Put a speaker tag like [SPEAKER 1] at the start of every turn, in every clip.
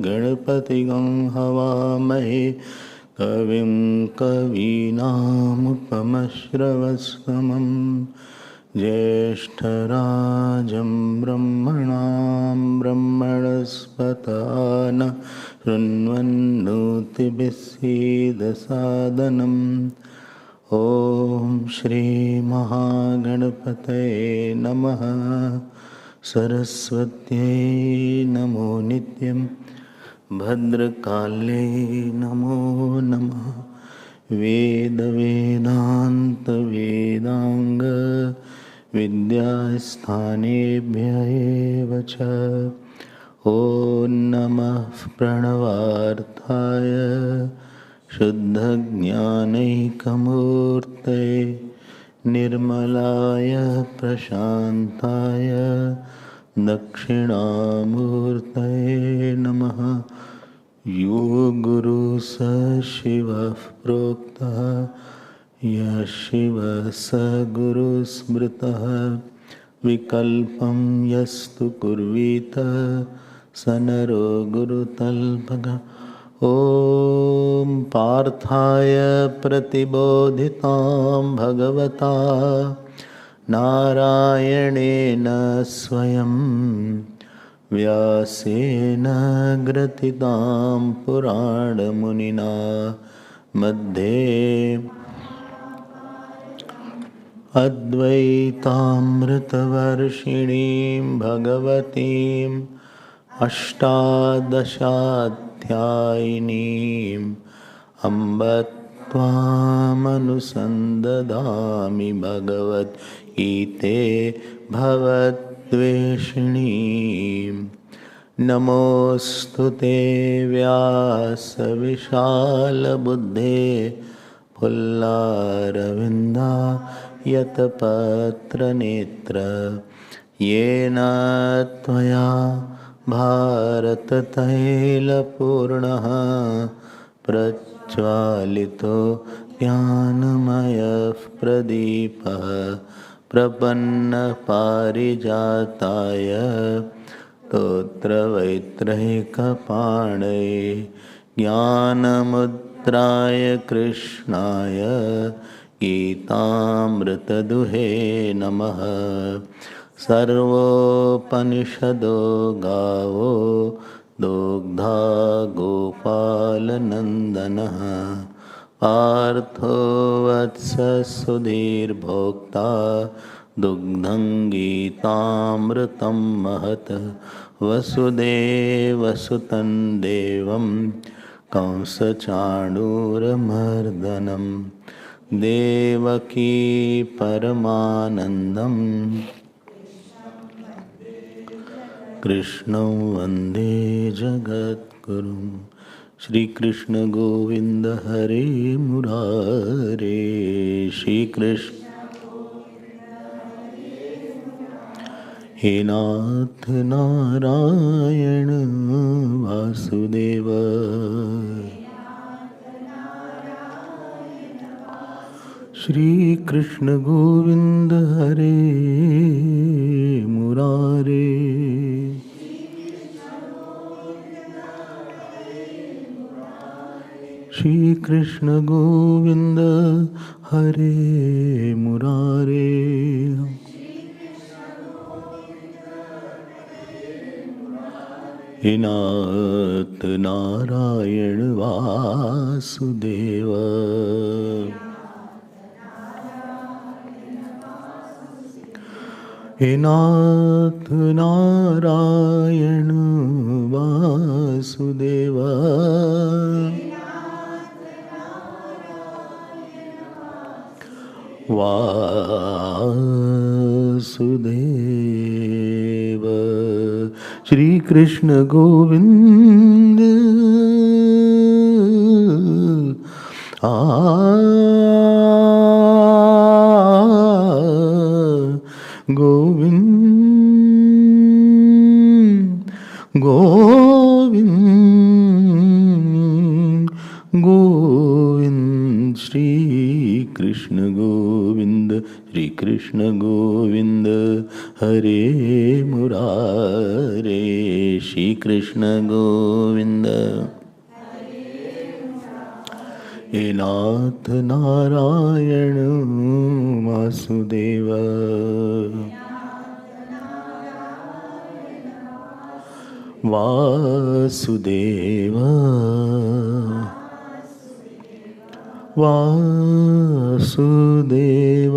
[SPEAKER 1] गणपतिगं हवामहे कविं कवीनामुपमश्रवस्तमं ज्येष्ठराजं ब्रह्मणां ब्रह्मणस्पत न शृण्वन्नोतिभिस्सीदसादनम् ॐ श्री महागणपतये नमः। सरस्वत्यै नमो नित्यं भद्रकाल्यै नमो नमः। वेद वेदांग विद्यास्थानेभ्य एव च। ॐ नमः प्रणवार्थाय शुद्धज्ञानैकमूर्तये निर्मलाय प्रशान्ताय दक्षिणामूर्तये नमः। यो गुरु स शिवः प्रोक्तः यः शिवः स गुरुस्मृतः विकल्पं यस्तु कुर्वीत स नरो गुरुतल्पः। ॐ पार्थाय प्रतिबोधितां भगवता नारायणेन स्वयं व्यासेन ग्रथितां पुराणमुनिना मध्ये अद्वैतामृतवर्षिणीं भगवतीम् अष्टादशाध्यायिनीम् अम्ब त्वामनुसन्दधामि भगवद्गीते भवद्वेषिणीम्। नमोऽस्तु ते व्यासविशालबुद्धे फुल्लारविन्दायतपत्रनेत्र येन त्वया भारततैलपूर्णः प्रज्वालितो ज्ञानमयः प्रदीपः प्रपन्नपारिजाताय स्तोत्रवैत्रैकपाणये ज्ञानमुद्राय कृष्णाय गीतामृतदुहे नमः। सर्वोपनिषदो गावो दुग्धा गोपालनन्दनः पार्थो वत्स सुधीर्भोक्ता दुग्धं गीतामृतं महत्। वसुदेवसुतं देवं कंसचाणूरमर्दनं देवकी परमानन्दं कृष्णं वन्दे जगद्गुरुं। श्री कृष्ण गोविंद हरे मुरारे। श्री कृष्ण हे नाथ नारायण वासुदेव। श्री कृष्ण गोविंद हरे मुरारे। श्री कृष्ण गोविंद हरे मुरारे। हे नाथ नारायण वासुदेव। हे नाथ नारायण वासुदेव वासुदेव। श्री कृष्ण गोविंद गोविंद गोविंद गोविंद। श्री कृष्ण गोविंद श्री कृष्ण गोविंद हरे मुरारे। श्री कृष्ण गोविंद हे नाथ नारायण वासुदेव वासुदेव वासुदेव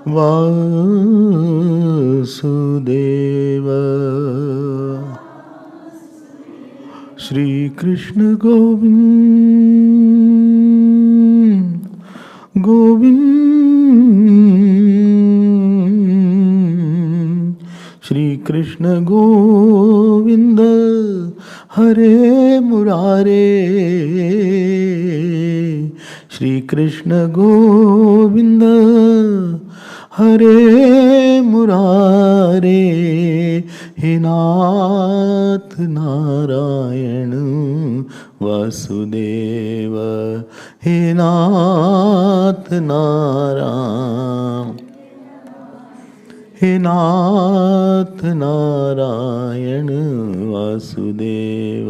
[SPEAKER 1] वासुदेव। श्री कृष्ण गोविंद गोविंद। श्री कृष्ण गोविंद हरे मुरारे। श्री कृष्ण गोविंद हरे मुरारे। हे नाथ नारायण वासुदेव हे नाथ नारायण हे नाथ नारायण वासुदेव।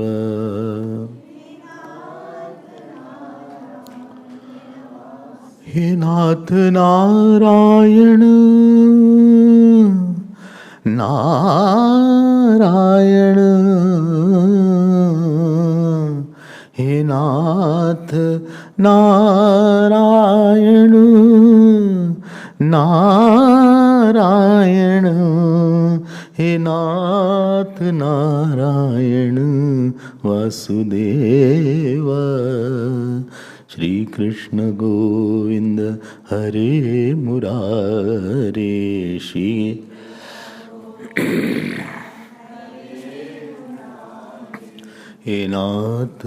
[SPEAKER 1] हे नाथ नारायण नारायण। हे नाथ नारायण नारायण। हे नाथ नारायण वासुदेव। श्री कृष्ण गोविंद हरे मुरारे। श्री हे नाथ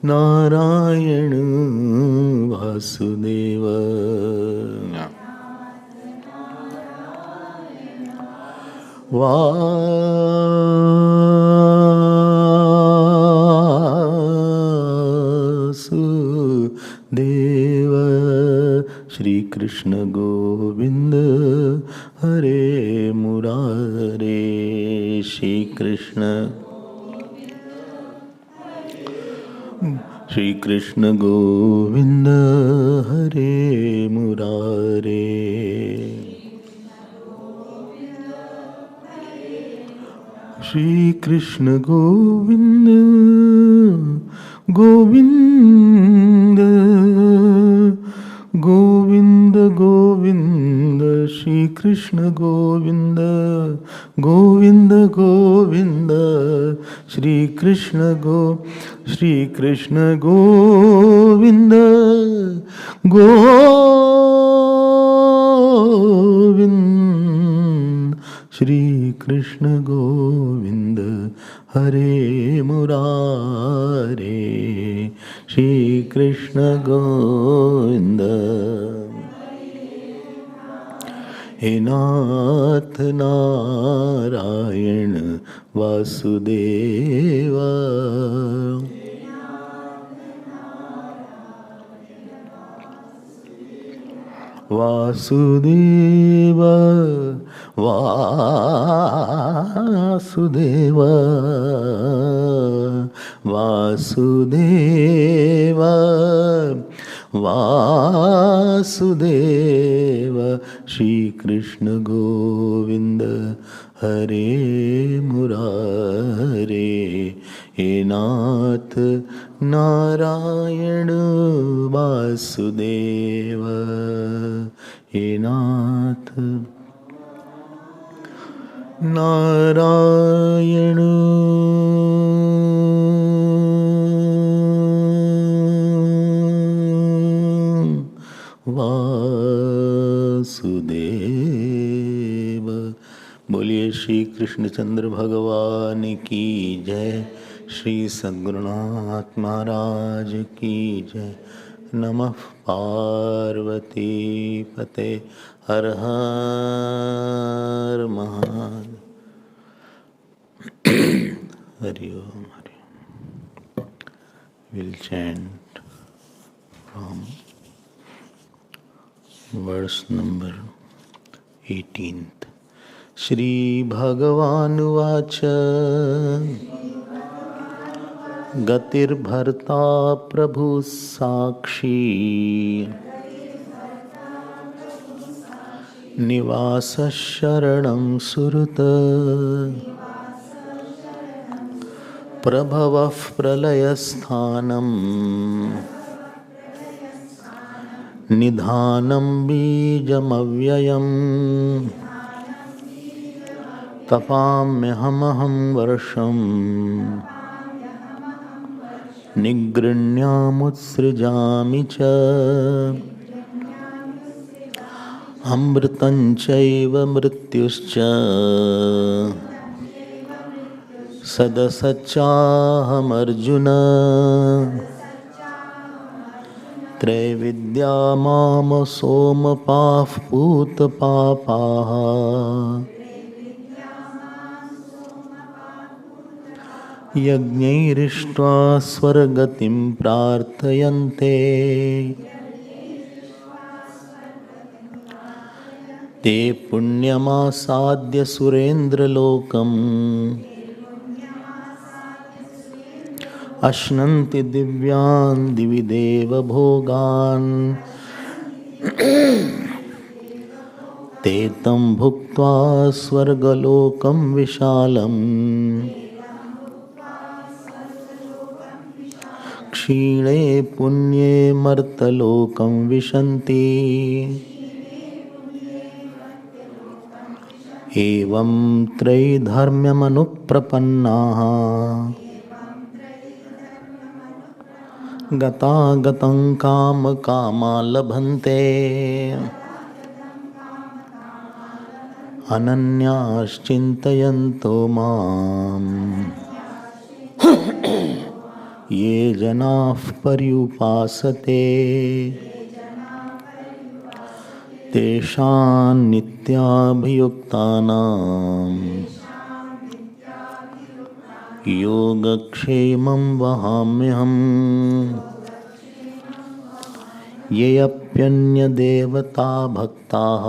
[SPEAKER 1] नारायण वासुदेव। वासुदेव। श्री कृष्ण गोविंद हरे मुरारे। श्री कृष्ण श्री कृष्ण गोविंद हरे मुरारे। श्री कृष्ण गोविंद गोविंद गोविंद गोविंद। श्री कृष्ण गोविंद गोविंद गोविंद। श्री कृष्ण गोविंद गोविंद। श्री कृष्ण गोविंद हरे मुरारे। श्री कृष्ण गोविंद हे नाथ नारायण वासुदेव। वासुदेव वासुदेव वासुदेव वासुदेव। श्री कृष्ण गोविंद हरे मुरारे। हे नाथ नारायण वासुदेव, हे नाथ नारायण वासुदेव। बोलिए श्री कृष्णचंद्र भगवान की जय, श्री सद्गुरुनाथ महाराज की जय। नमः पार्वती पते, हर हर महादेव। हरि ओम हरि ओम। We'll chant from verse number 18th. Shri भगवानुवाच गतिर्भर्ता प्रभु साक्षी, निवासः शरणं सुहृत्, प्रभवः प्रलयस्थानं, निधानं बीजमव्ययम्, तपाम्यहमहं वर्षम्, निगृह्णामुत्सृजामि च, अमृतं चैव मृत्युश्च सदसच्चाहमर्जुन, त्रैविद्या माम सोमपाः पूतपापाः, यज्ञैरिष्ट्वा स्वर्गतिं प्रार्थयन्ते, ते पुण्यमासाद्य सुरेन्द्रलोकम्, अश्नन्ति दिव्यान् दिवि देव भोगान्, ते तं भुक्त्वा स्वर्गलोकं विशालम्, क्षीणे पुण्ये मर्तलोकं विशन्ति, एवं त्रैधर्म्यमनुप्रपन्नाः, गतागतं कामकामा लभन्ते, अनन्याश्चिन्तयन्तो माम्, ये जनाः पर्युपासते, तेषां नित्याभियुक्तानां योगक्षेमं वहाम्यहम्। ये अप्यन्यदेवता भक्ताः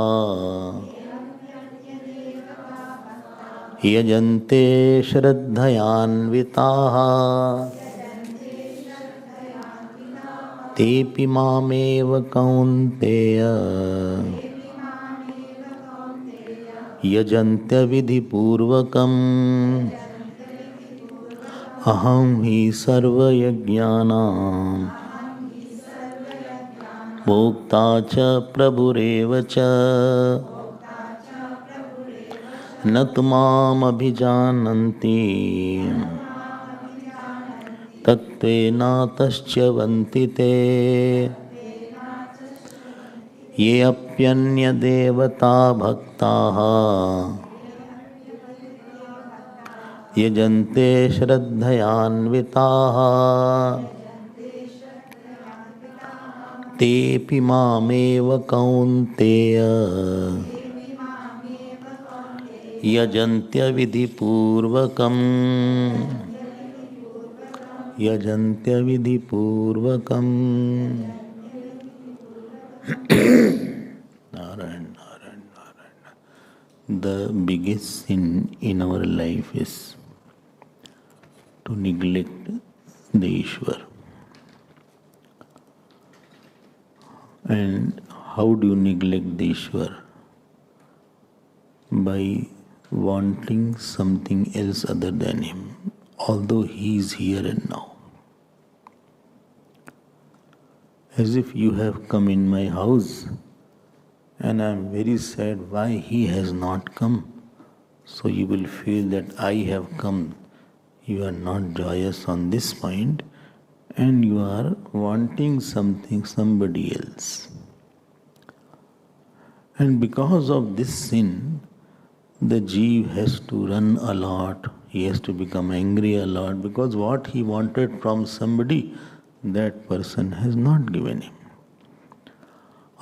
[SPEAKER 1] यजन्ते श्रद्धयान्विताः, तेऽपि मामेव कौन्तेय यजन्त्यविधिपूर्वकम्। अहं हि सर्वयज्ञानां भोक्ता च प्रभुरेव च, न तु मामभिजानन्ति तत्त्वेनातश्च्यवन्ति ते। ये अप्यन्यदेवता भक्ताः यजन्ते श्रद्धयान्विताः, तेऽपि मामेव कौन्तेय यजन्त्यविधिपूर्वकम्, यजन्त्यविधिपूर्वकम्। Narayan Narayan Narayan. The biggest sin in our life is to neglect the Ishwar. And how do you neglect the Ishwar? By wanting something else other than him, although he is here and now. As if you have come in my house and I am very sad why he has not come. So you will feel that I have come. You are not joyous on this point and you are wanting something, somebody else. And because of this sin, the Jeev has to run a lot, he has to become angry a lot because what he wanted from somebody, that person has not given him.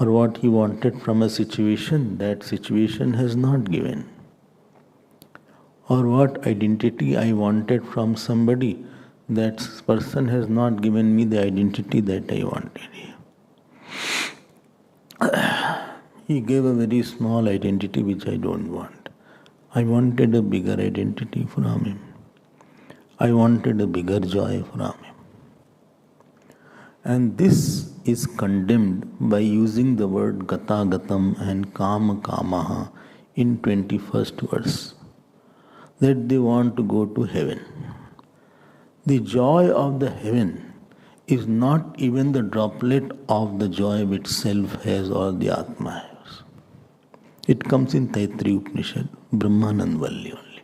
[SPEAKER 1] Or what he wanted from a situation, that situation has not given. Or what identity I wanted from somebody, that person has not given me the identity that I wanted. He gave a very small identity which I don't want. I wanted a bigger identity from him. I wanted a bigger joy from him. And this is condemned by using the word gata gatam and kama kamaha in 21st verse. That they want to go to heaven. The joy of the heaven is not even the droplet of the joy which self has or the Atma has. It comes in Taittiriya Upanishad, Brahmanand Valli only.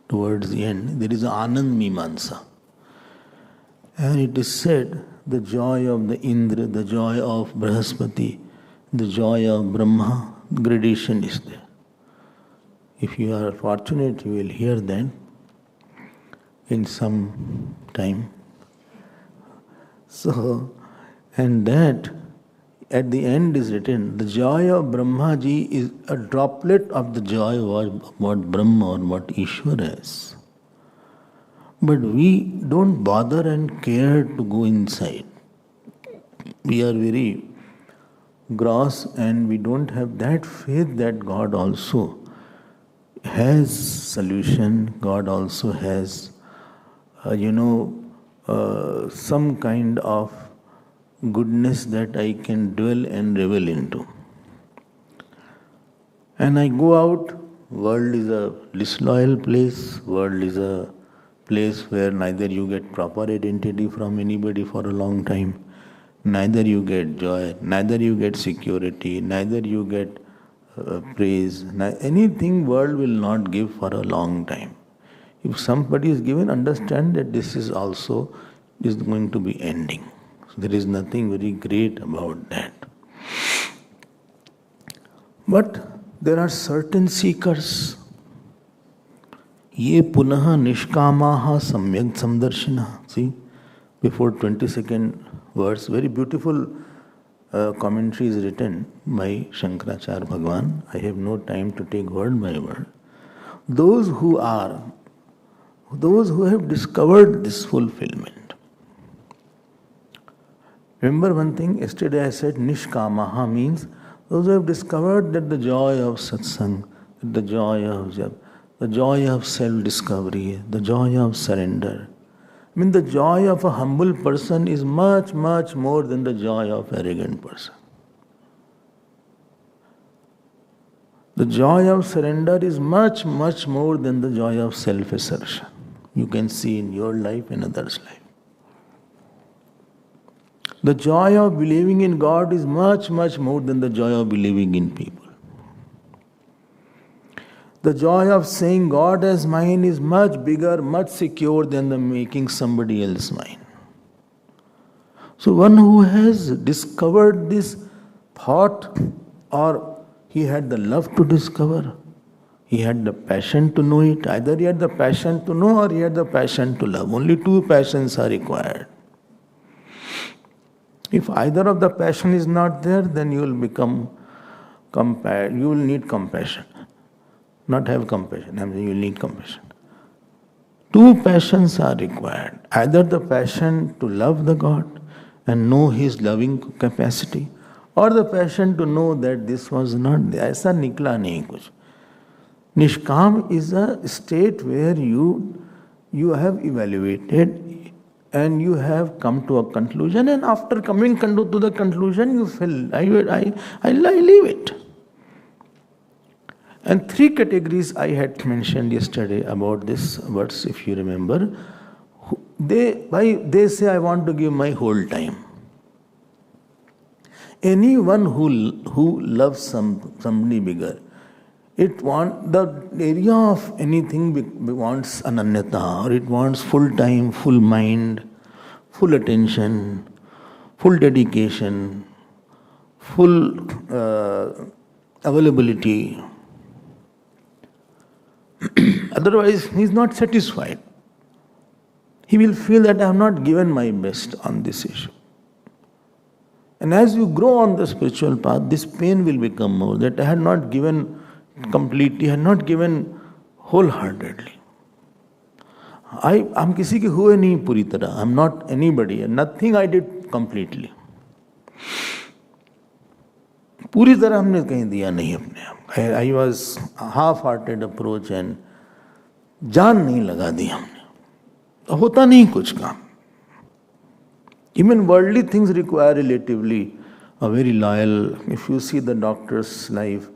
[SPEAKER 1] Towards the end, there is Anand Mimansa. And it is said, the joy of the Indra, the joy of Brahaspati, the joy of Brahma, gradation is there. If you are fortunate, you will hear that in some time. So, and that at the end is written, the joy of Brahmaji is a droplet of the joy of what Brahma or what Ishwara is. But we don't bother and care to go inside. We are very gross and we don't have that faith that God also has solution. God also has, some kind of goodness that I can dwell and revel into. And I go out, world is a disloyal place, world is a place where neither you get proper identity from anybody for a long time, neither you get joy, neither you get security, neither you get praise, anything world will not give for a long time. If somebody is given, understand that this is also going to be ending. So there is nothing very great about that. But there are certain seekers. Ye punaha nishkamaha samyak samdarshina. See, before 22nd verse, very beautiful commentary is written by Shankaracharya Bhagavan. I have no time to take word by word. Those who have discovered this fulfillment. Remember one thing, yesterday I said nishkamaha means those who have discovered that the joy of satsang, the joy of jap, the joy of self-discovery, the joy of surrender. I mean, the joy of a humble person is much, much more than the joy of an arrogant person. The joy of surrender is much, much more than the joy of self-assertion. You can see in your life and others' life. The joy of believing in God is much, much more than the joy of believing in people. The joy of saying God as mine is much bigger, much secure than the making somebody else mine. So one who has discovered this thought, or he had the love to discover, he had the passion to know it, either he had the passion to know or he had the passion to love. Only two passions are required. If either of the passion is not there, then you will become you will need compassion. Not have compassion, I mean you will need compassion. Two passions are required. Either the passion to love the God and know His loving capacity, or the passion to know that this was not there. ऐसा निकला नहीं कुछ. Nishkam is a state where you have evaluated and you have come to a conclusion, and after coming to the conclusion you feel, I leave it. And three categories I had mentioned yesterday about this verse, if you remember. they say, I want to give my whole time. Anyone who loves somebody bigger, the area of anything wants ananyata, or it wants full time, full mind, full attention, full dedication, full availability. Otherwise, he is not satisfied. He will feel that I have not given my best on this issue. And as you grow on the spiritual path, this pain will become more, that I had not given completely, I had not given wholeheartedly. हम किसी के हुए नहीं पूरी तरह. I'm not anybody. Nothing I did completely. पूरी तरह हमने कहीं दिया नहीं अपने आप. I was half-hearted approach and जान नहीं लगा दी हमने. होता नहीं कुछ काम. Even worldly things require relatively a very loyal. If you see the doctor's life,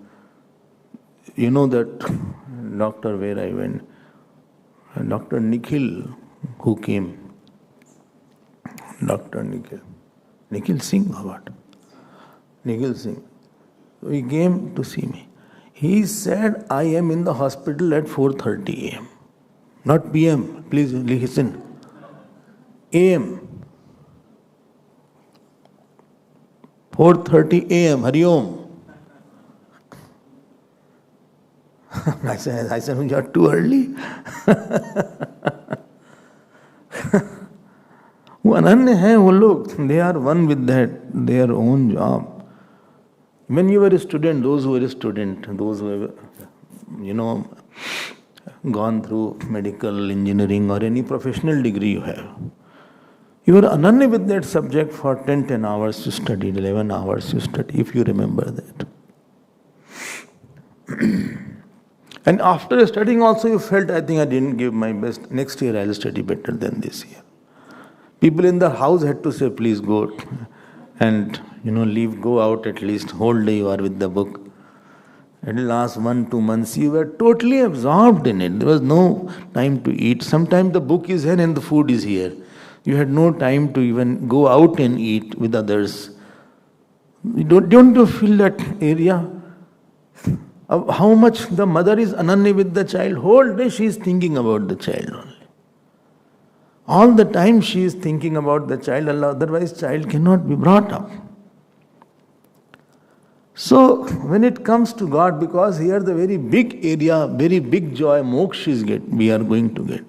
[SPEAKER 1] you know that doctor where I went, Dr. Nikhil, who came, Dr. Nikhil Singh or what? Nikhil Singh. He came to see me. He said, I am in the hospital at 4:30 a.m. Not p.m. Please listen. a.m. 4:30 a.m. Hari Om. I said, you are too early. वो अनन्य हैं वो लोग. They are one with their own job. When you were a student, those who were a student, those who have, gone through medical, engineering or any professional degree you have, you were ananya with that subject for 10 hours you studied, 11 hours you studied, if you remember that. And after studying also you felt, I think I didn't give my best. Next year I'll study better than this year. People in the house had to say, please go and leave, go out at least. Whole day you are with the book. At the last 1-2 months you were totally absorbed in it. There was no time to eat. Sometimes the book is here and the food is here. You had no time to even go out and eat with others. Don't you feel that area? Of how much the mother is ananya with the child. Whole day she is thinking about the child only. All the time she is thinking about the child, otherwise child cannot be brought up. So when it comes to God, because here the very big area, very big joy, moksha we are going to get.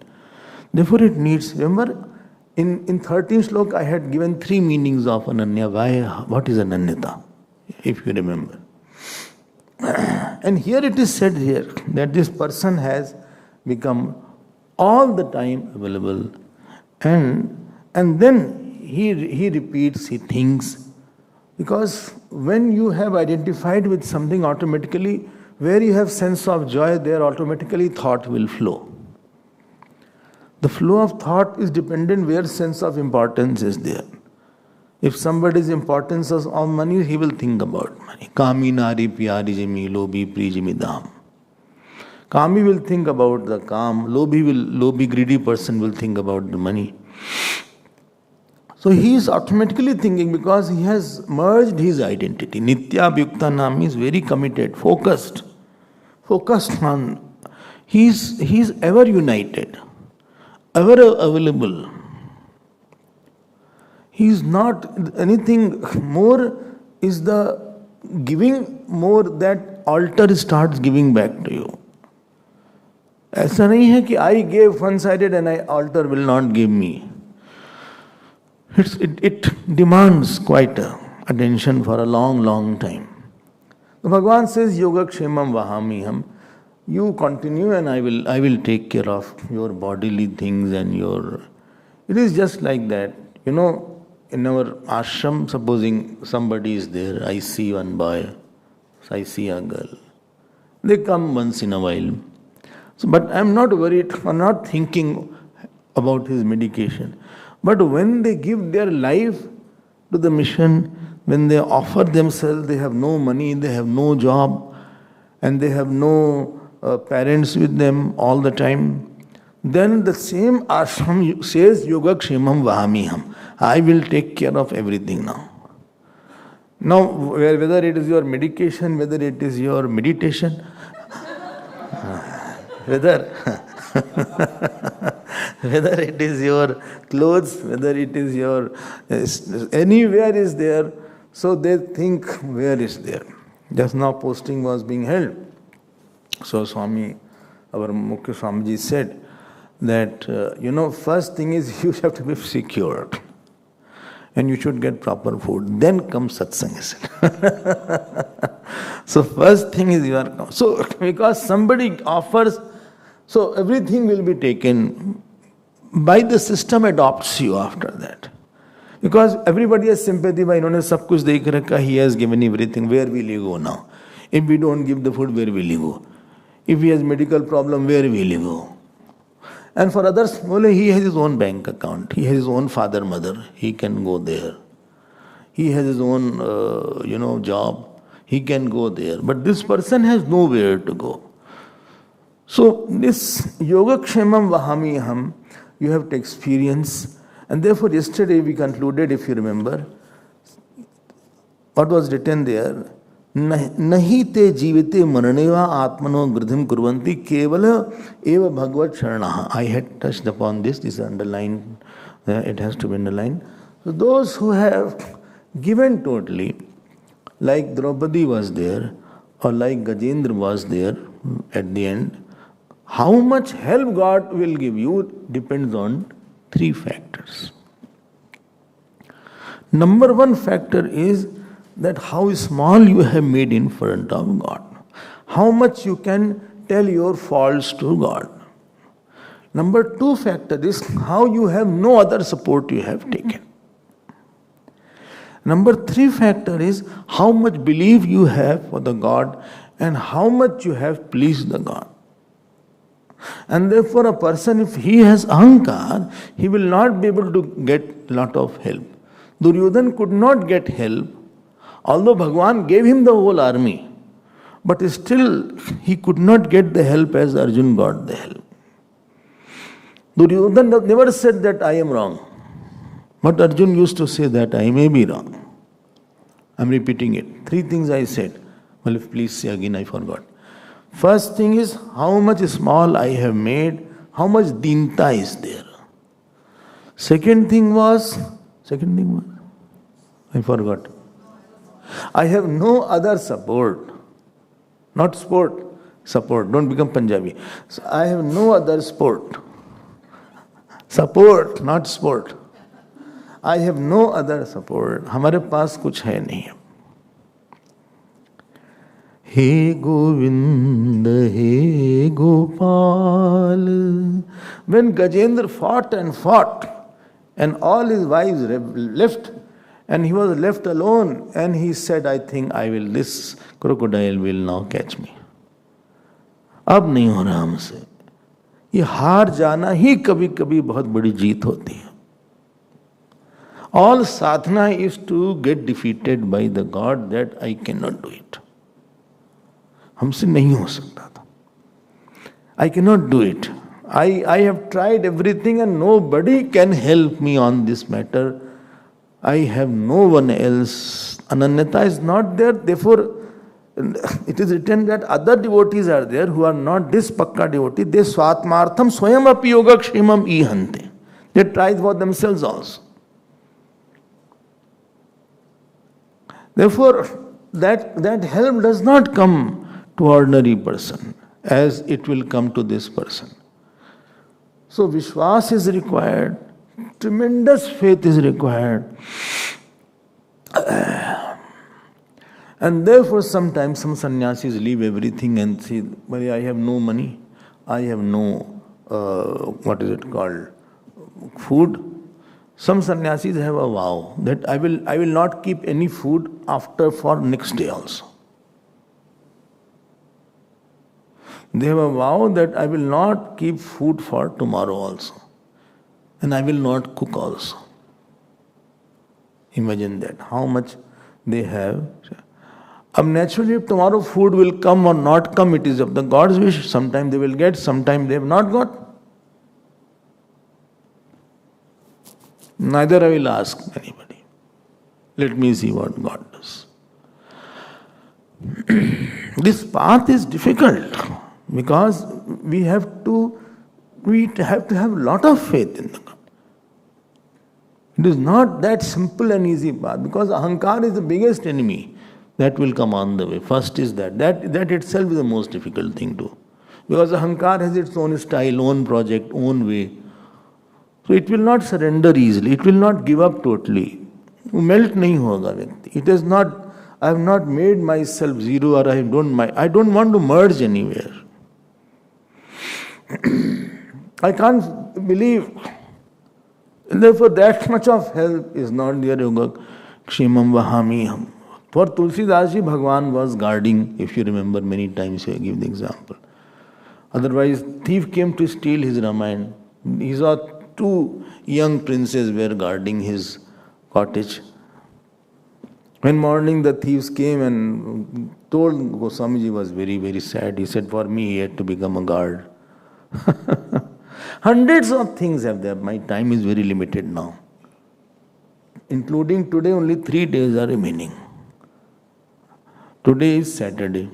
[SPEAKER 1] Therefore it needs, remember, in 13th slok I had given 3 meanings of ananya. Why? What is ananyata? If you remember. And here it is said here that this person has become all the time available, and then he repeats, he thinks, because when you have identified with something, automatically where you have sense of joy, there automatically thought will flow. The flow of thought is dependent where sense of importance is there. If somebody's importance is on money, he will think about money. Kami nari pyari jimi, lobi prijimi dam. Kami will think about the calm, lobi greedy person will think about the money. So he is automatically thinking because he has merged his identity. Nitya Abhyukta Nam is very committed, focused on. He is ever united, ever available. He is not anything more, is the giving more, that altar starts giving back to you. ऐसा नहीं है कि I gave one-sided and altar will not give me. It demands quite attention for a long time. So Bhagavan says, Yoga Kshemam Vahamiham. You continue and I will take care of your bodily things and your... It is just like that. In our ashram, supposing somebody is there, I see one boy, I see a girl. They come once in a while. So, but I am not worried or not thinking about his medication. But when they give their life to the mission, when they offer themselves, they have no money, they have no job, and they have no parents with them all the time. then the same ashram says yoga kshemam vahamiham. I will take care of everything now. Now, whether it is your medication, whether it is your meditation, whether whether it is your clothes, whether it is your anywhere is there, so they think where is there. Just now posting was being held. So Swami, our Mukhya Swamiji said that, first thing is you have to be secured. And you should get proper food. Then comes satsang. So first thing is you are... So because somebody offers, so everything will be taken. By the system adopts you after that. Because everybody has sympathy. By inhone sab kuch dekh rakha, he has given everything. Where will you go now? If we don't give the food, where will you go? If he has medical problem, where will you go? And for others, he has his own bank account. He has his own father, mother. He can go there. He has his own, job. He can go there. But this person has nowhere to go. So this yoga kshemam vahamiham, you have to experience. And therefore yesterday we concluded, if you remember, what was written there? Nahi te jivite mananeva atmano gridhim kurvanti kevala eva bhagavad sharanaha. I had touched upon this is underlined, it has to be underlined. So those who have given totally, like Draupadi was there, or like Gajendra was there at the end, how much help God will give you depends on three factors. Number one factor is that how small you have made in front of God. How much you can tell your faults to God. Number two factor is how you have no other support you have taken. Number three factor is how much belief you have for the God and how much you have pleased the God. And therefore a person, if he has ahankar, he will not be able to get lot of help. Duryodhan could not get help. Although Bhagwan gave him the whole army, but still he could not get the help as Arjun got the help. Duryodhan never said that I am wrong. But Arjun used to say that I may be wrong. I am repeating it. Three things I said. Well, if please say again, I forgot. First thing is how much small I have made, how much dinta is there. Second thing was, I forgot. I have no other support. Not sport, support. Don't become Punjabi. So I have no other sport. Support, not sport. I have no other support. हमारे पास कुछ है नहीं. हे गोविंद हे Gopal. When Gajendra fought and all his wives left, and he was left alone, and he said, I think this crocodile will now catch me. अब नहीं हो रहा हमसे. ये हार जाना ही कभी कभी बहुत बड़ी जीत होती है. All sadhana is to get defeated by the God that I cannot do it. हमसे नहीं हो सकता था. I cannot do it. I have tried everything and nobody can help me on this matter. I have no one else. Ananyata is not there. Therefore, it is written that other devotees are there who are not this pakka devotee. They swatmartham swayam api yoga kshemam ihante. They try for themselves also. Therefore, that help does not come to ordinary person as it will come to this person. So Vishwas is required. Tremendous faith is required. And therefore sometimes some sannyasis leave everything and say, well, I have no money, I have no, food. Some sannyasis have a vow that I will not keep any food for next day also. They have a vow that I will not keep food for tomorrow also. And I will not cook also. Imagine that, how much they have. Naturally, if tomorrow food will come or not come, it is of the God's wish. Sometimes they will get, sometimes they have not got. Neither I will ask anybody. Let me see what God does. This path is difficult because we have to have a lot of faith in the God. It is not that simple and easy path because ahankar is the biggest enemy that will come on the way. First is that itself is the most difficult thing to. Because ahankar has its own style, own project, own way. So it will not surrender easily. It will not give up totally. Melt nahi hoga vyakti. It is not. I have not made myself zero, or I don't want to merge anywhere. I can't believe. Therefore, that much of help is not there. Yoga kshemam vahami. For Tulsidas ji, Bhagwan was guarding. If you remember, many times I give the example. Otherwise, thief came to steal his Ramayana. He saw two young princes were guarding his cottage. When morning the thieves came and told Goswamiji was very, very sad. He said, for me he had to become a guard. Hundreds of things have there. My time is very limited now. Including today, only 3 days are remaining. Today is Saturday.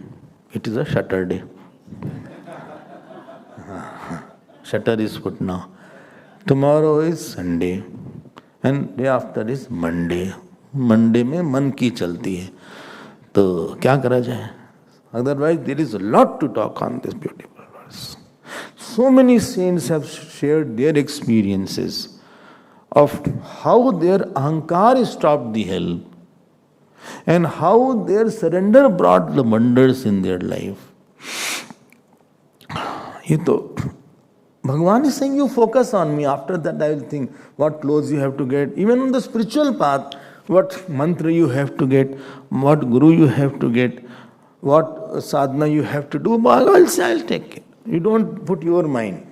[SPEAKER 1] It is a shutter day. Shutter is put now. Tomorrow is Sunday. And day after is Monday. Monday में मन की चलती है तो क्या करा जाए otherwise there is a lot to talk on this beautiful verse. So many saints have shared their experiences of how their ahankar stopped the help and how their surrender brought the wonders in their life. ये तो Bhagavan is saying you focus on me. After that I will think what clothes you have to get. Even on the spiritual path, what mantra you have to get, what guru you have to get, what sadhana you have to do, Bhagavan will say, I'll take it. You don't put your mind.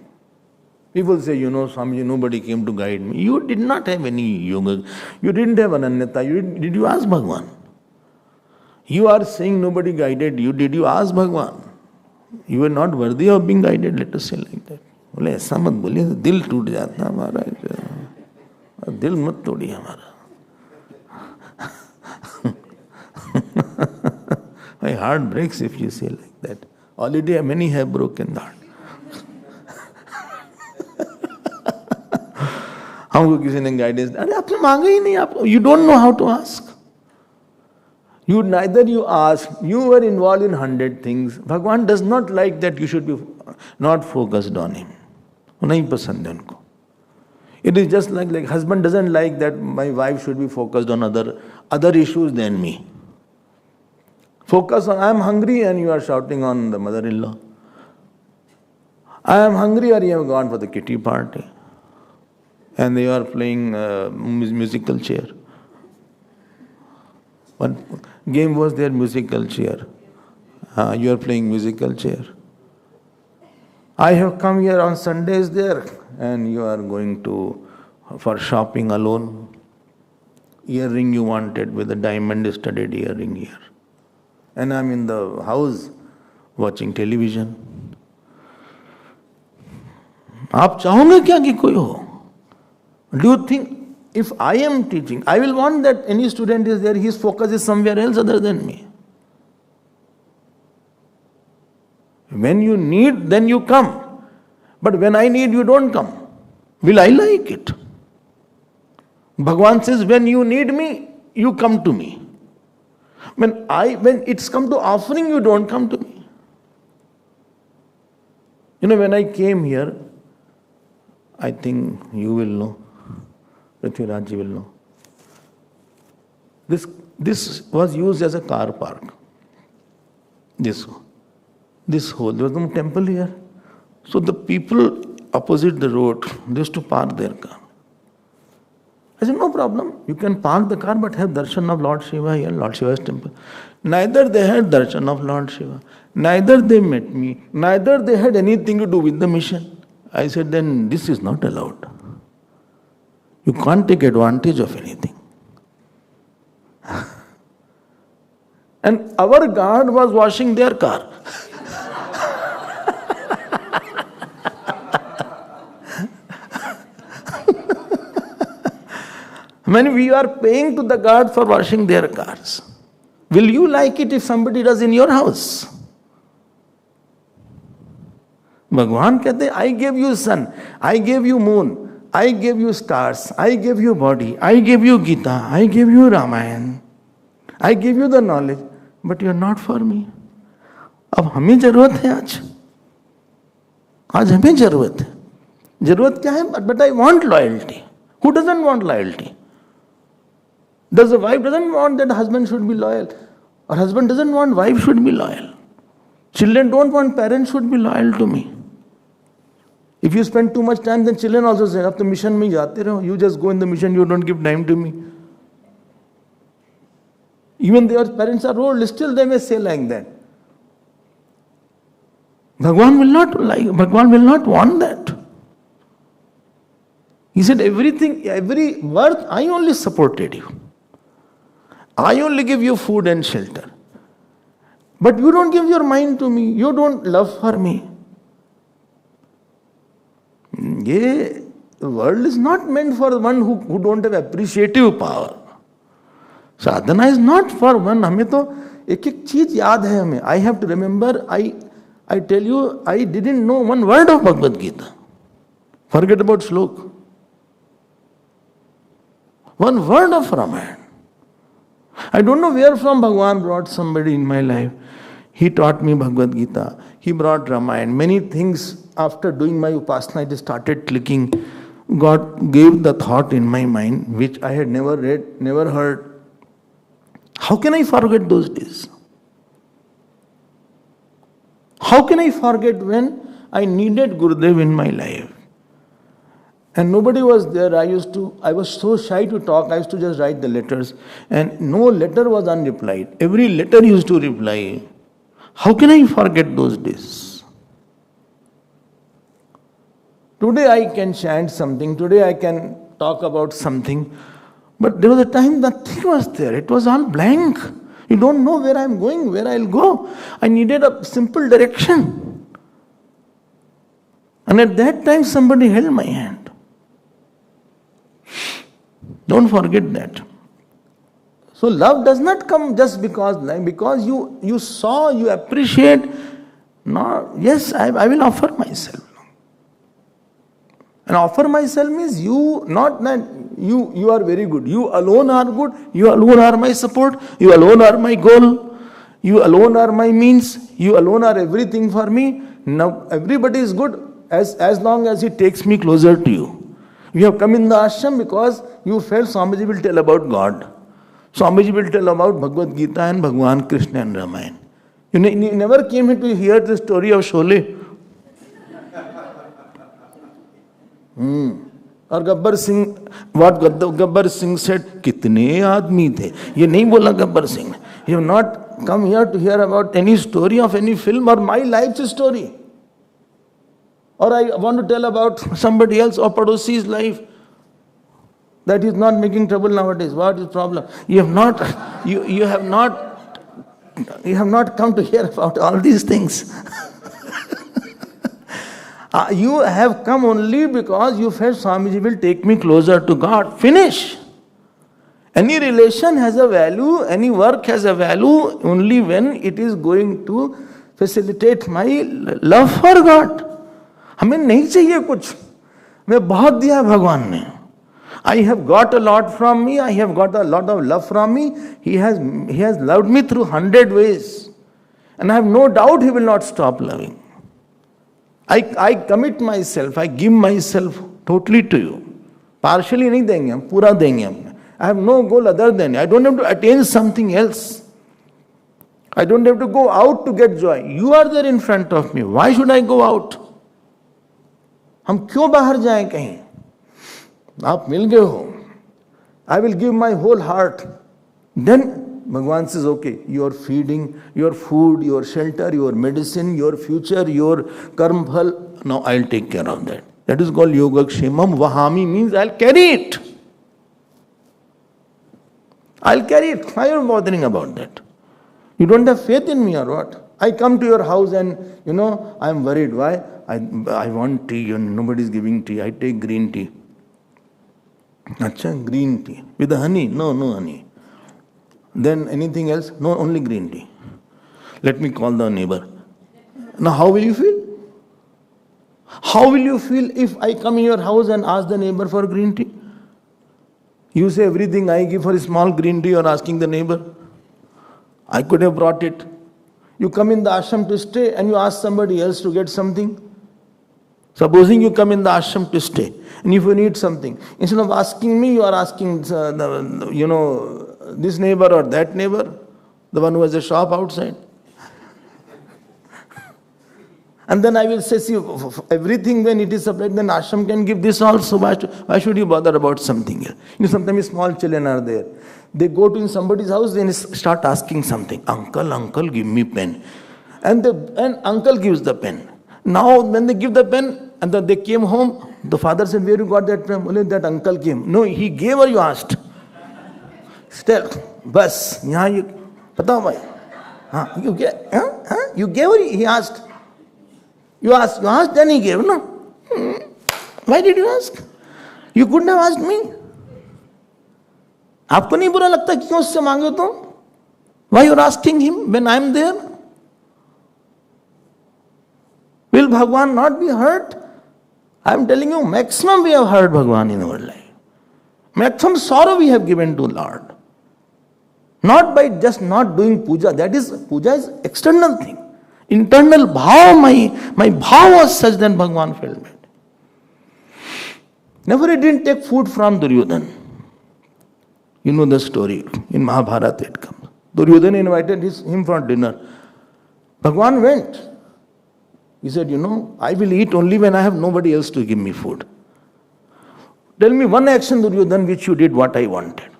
[SPEAKER 1] People say, Swamiji, nobody came to guide me. You did not have any yoga. You didn't have ananyata. Did you ask Bhagavan? You are saying nobody guided you. Did you ask Bhagavan? You were not worthy of being guided, let us say like that. बोले ऐसा मत बोलिए दिल टूट जाता हमारा दिल मत तोड़िए हमारा My heart breaks if you say like that. Already many have broken the heart. हमको किसी ने गाइडेंस अरे आपने मांगा ही नहीं आप you don't know how to ask. Neither you ask, you were involved in 100 things. Bhagavan does not like that you should be not focused on him. नहीं पसंद है उनको. It is just like husband doesn't like that my wife should be focused on other issues than me. Focus on, I am hungry and you are shouting on the mother-in-law. I am hungry or you have gone for the kitty party. And they are playing musical chair. What game was there? Musical chair. You are playing musical chair. I have come here on Sundays there and you are going for shopping alone. Earring you wanted with a diamond studded earring here. And I'm in the house watching television. आप चाहोगे क्या कि कोई हो? Do you think if I am teaching, I will want that any student is there, his focus is somewhere else other than me. When you need, then you come. But when I need, you don't come. Will I like it? Bhagavan says, when you need me, you come to me. When it's come to offering, you don't come to me. When I came here, I think you will know, Prithviraj will know. This was used as a car park. This whole, there was no temple here. So the people opposite the road, they used to park their car. I said, no problem. You can park the car but have darshan of Lord Shiva here, Lord Shiva's temple. Neither they had darshan of Lord Shiva. Neither they met me. Neither they had anything to do with the mission. I said, then this is not allowed. You can't take advantage of anything. And our guard was washing their car. When we are paying to the God for washing their cars, will you like it if somebody does in your house? भगवान कहते हैं, I gave you sun, I gave you moon, I gave you stars, I gave you body, I gave you Gita, I gave you Ramayana, I gave you the knowledge, but you are not for me. अब हमें जरूरत है आज हमें जरूरत है. जरूरत क्या है? But I want loyalty. Who doesn't want loyalty? Does the wife doesn't want that husband should be loyal? Or husband doesn't want wife should be loyal? Children don't want parents should be loyal to me. If you spend too much time, then children also say, "Ab to mission mein jaate raho. You just go in the mission. You don't give time to me." Even their parents are old, still they may say like that. Bhagwan will not want that. He said, everything, every birth, I only supported you. I only give you food and shelter. But you don't give your mind to me. You don't love for me. The world is not meant for one who don't have appreciative power. Sadhana is not for one. हमें तो एक एक चीज याद है हमें. I have to remember. I tell you, I didn't know one word of Bhagavad Gita. Forget about slok. One word of Ramayana. I don't know where from Bhagwan brought somebody in my life. He taught me Bhagavad Gita. He brought Ramayana. Many things after doing my upasana, it started clicking. God gave the thought in my mind, which I had never read, never heard. How can I forget those days? How can I forget when I needed Gurudev in my life? And nobody was there. I was so shy to talk. I used to just write the letters. And no letter was unreplied. Every letter used to reply. How can I forget those days? Today I can chant something. Today I can talk about something. But there was a time nothing was there. It was all blank. You don't know where I'm going, where I'll go. I needed a simple direction. And at that time somebody held my hand. Don't forget that. So love does not come just because you saw, you appreciate. No, yes, I will offer myself. And offer myself means you, not that you are very good. You alone are good. You alone are my support. You alone are my goal. You alone are my means. You alone are everything for me. Now everybody is good as long as he takes me closer to you. You have come in the ashram because you felt Swamiji will tell about God. Swamiji will tell about Bhagavad Gita and Bhagwan Krishna and Ramayana. You never came here to hear the story of Sholay. और Gabbar Singh, what Gabbar Singh said, कितने आदमी थे. ये नहीं बोला गब्बर सिंह ने. You have not come here to hear about any story of any film or my life's story. Or I want to tell about somebody else or Padosi's life. That is not making trouble nowadays. What is the problem? You have not come to hear about all these things. You have come only because you felt Swamiji will take me closer to God. Finish. Any relation has a value, any work has a value only when it is going to facilitate my love for God. हमें नहीं चाहिए कुछ. मैं बहुत दिया भगवान ने. I have got a lot from me. I have got a lot of love from me. He has loved me through 100 ways. And I have no doubt He will not stop loving. I commit myself. I give myself totally to you. Partially नहीं देंगे हम, पूरा देंगे हम. I have no goal other than you. I don't have to attain something else. I don't have to go out to get joy. You are there in front of me. Why should I go out? हम क्यों बाहर जाएं कहीं? आप मिल गए हो. I will give my whole heart. Then Bhagwan says, okay, your feeding, your food, your shelter, your medicine, your future, your karma phal, now I'll take care of that. That is called Yogakshemam. Vahami means I'll carry it. I'll carry it. Why are you bothering about that? You don't have faith in me or what? I come to your house and, I'm worried. Why? I want tea and nobody's giving tea. I take green tea. Acha, green tea. With the honey? No, no honey. Then anything else? No, only green tea. Let me call the neighbor. Now how will you feel? How will you feel if I come in your house and ask the neighbor for green tea? You say everything I give for a small green tea, you're asking the neighbor. I could have brought it. You come in the ashram to stay and you ask somebody else to get something. Supposing you come in the ashram to stay and if you need something, instead of asking me, you are asking this neighbor or that neighbor, the one who has a shop outside. And then I will say, see, everything when it is supplied, then ashram can give this also. Why should you bother about something else? Sometimes small children are there. They go to somebody's house, then start asking something. Uncle, give me pen. And uncle gives the pen. Now, when they give the pen, and then they came home, the father said, where you got that pen? Only that uncle came. No, he gave or you asked? Still, bus, yahan you, patao bhai. You gave or he asked? You asked, then he gave, no? Why did you ask? You couldn't have asked me. आपको नहीं बुरा लगता क्यों उससे मांगे तो? Why you are asking him when I am there? Will Bhagwan not be hurt? I am telling you, maximum we have hurt Bhagwan in our life. Maximum sorrow we have given to Lord. Not by just not doing puja. Puja is external thing. Internal bhav, my bhav was such that Bhagwan felt bad. Never he didn't take food from Duryodhana. You know the story. In Mahabharata it comes. Duryodhana invited him for dinner. Bhagwan went. He said, I will eat only when I have nobody else to give me food. Tell me one action, Duryodhana, which you did what I wanted.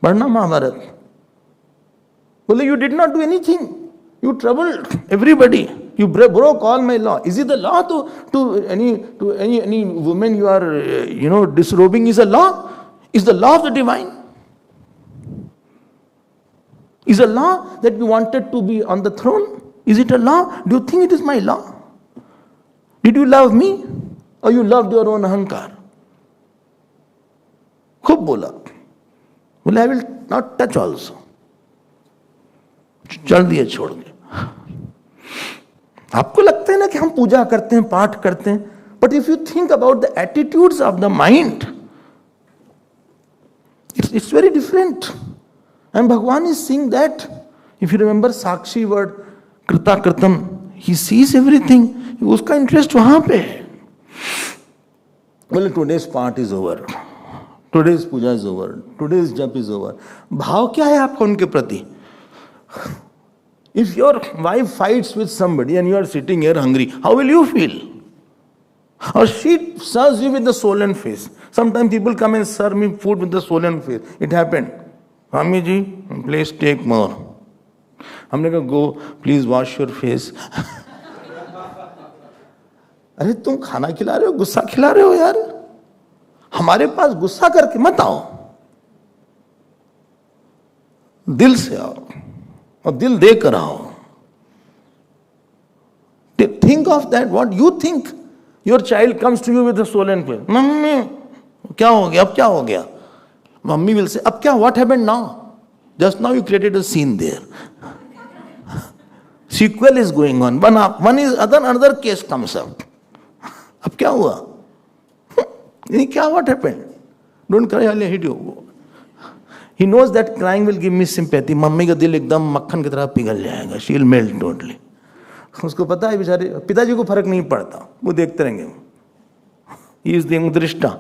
[SPEAKER 1] Padna Mahabharata. Well, you did not do anything. You troubled everybody. You broke all my law. Is it the law to any woman you are disrobing is a law? Is the law of the divine? Is a law that you wanted to be on the throne? Is it a law? Do you think it is my law? Did you love me? Or you loved your own ahankar? Khub bola. Well, I will not touch also. चल दिए छोड़ के. आपको लगता है ना कि हम पूजा करते हैं, पाठ करते हैं, but if you think about the attitudes of the mind, it's very different. And Bhagwan is seeing that. If you remember Sakshi word, Krita Kritam, he sees everything. उसका interest वहां पे है. Well, today's part is over. Today's puja is over. Today's jap is over. भाव क्या है आपका उनके प्रति? If your wife fights with somebody and you are sitting here hungry, how will you feel? Or she serves you with the swollen face. Sometimes people come and serve me food with the swollen face. It happened. Swami ji, please take more. हमने कहा, go, please wash your face. अरे तुम खाना खिला रहे हो, गुस्सा खिला रहे हो यार. हमारे पास गुस्सा करके मत आओ. दिल से आओ. और दिल दे कर आओ. Think of that, what you think. Your child comes to you with a swollen face. Mummy, क्या हो गया? अब क्या हो गया? Mummy will say, अब क्या? What happened now? Just now you created a scene there. Sequel is going on. One is another case comes up. अब क्या हुआ? नहीं क्या? What happened? Don't cry, I'll hit you. He knows that crying will give me sympathy. Mummy का दिल एकदम मक्खन की तरह पिघल जाएगा. She will melt totally. उसको पता है बेचारे पिताजी को फर्क नहीं पड़ता. वो देखते रहेंगे. He is the Drishta.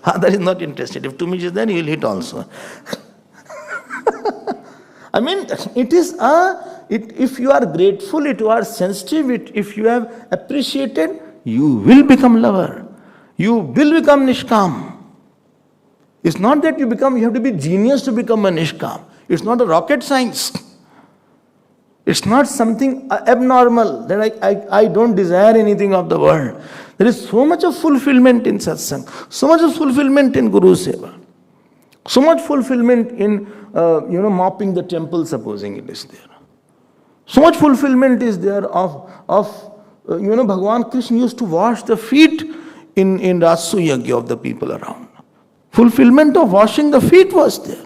[SPEAKER 1] Father is not interested. If Tumish is there, he will hit also. I mean, it is if you are grateful, if you are sensitive, if you have appreciated, you will become lover. You will become nishkam. It's not that you have to be genius to become a nishkam. It's not a rocket science. It's not something abnormal that I don't desire anything of the world. There is so much of fulfillment in satsang, so much of fulfillment in Guru Seva, so much fulfillment in mopping the temple, supposing it is there. So much fulfillment is there of Bhagavan Krishna used to wash the feet in Rasu Yagya of the people around. Fulfillment of washing the feet was there.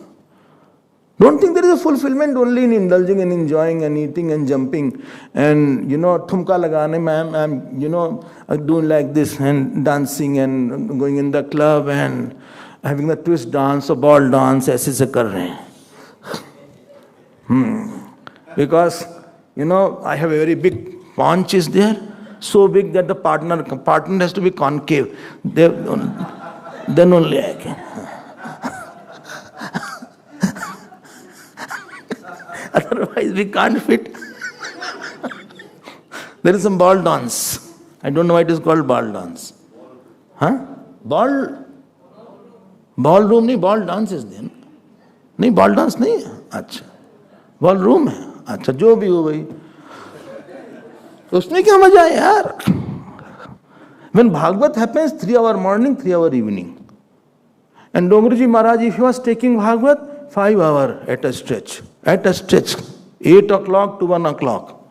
[SPEAKER 1] Don't think there is a fulfillment only in indulging and enjoying and eating and jumping and, thumka lagane, I'm doing like this and dancing and going in the club and having the twist dance or ball dance, aise se kar rahe hain. Because, I have a very big paunch is there, so big that the partner has to be concave. Then only I can. Otherwise, we can't fit. There is some ball dance. I don't know why it is called ball dance. Huh? Ballroom नहीं, ball dance is there. नहीं, ball dance नहीं है. अच्छा. Ballroom है. अच्छा, जो भी हो भाई. उसमें क्या मजा है यार? When Bhagavad happens, 3 hour morning, 3 hour evening. And Dongriji Maharaj, if he was taking Bhagavad, 5 hour at a stretch. 8 o'clock to 1 o'clock.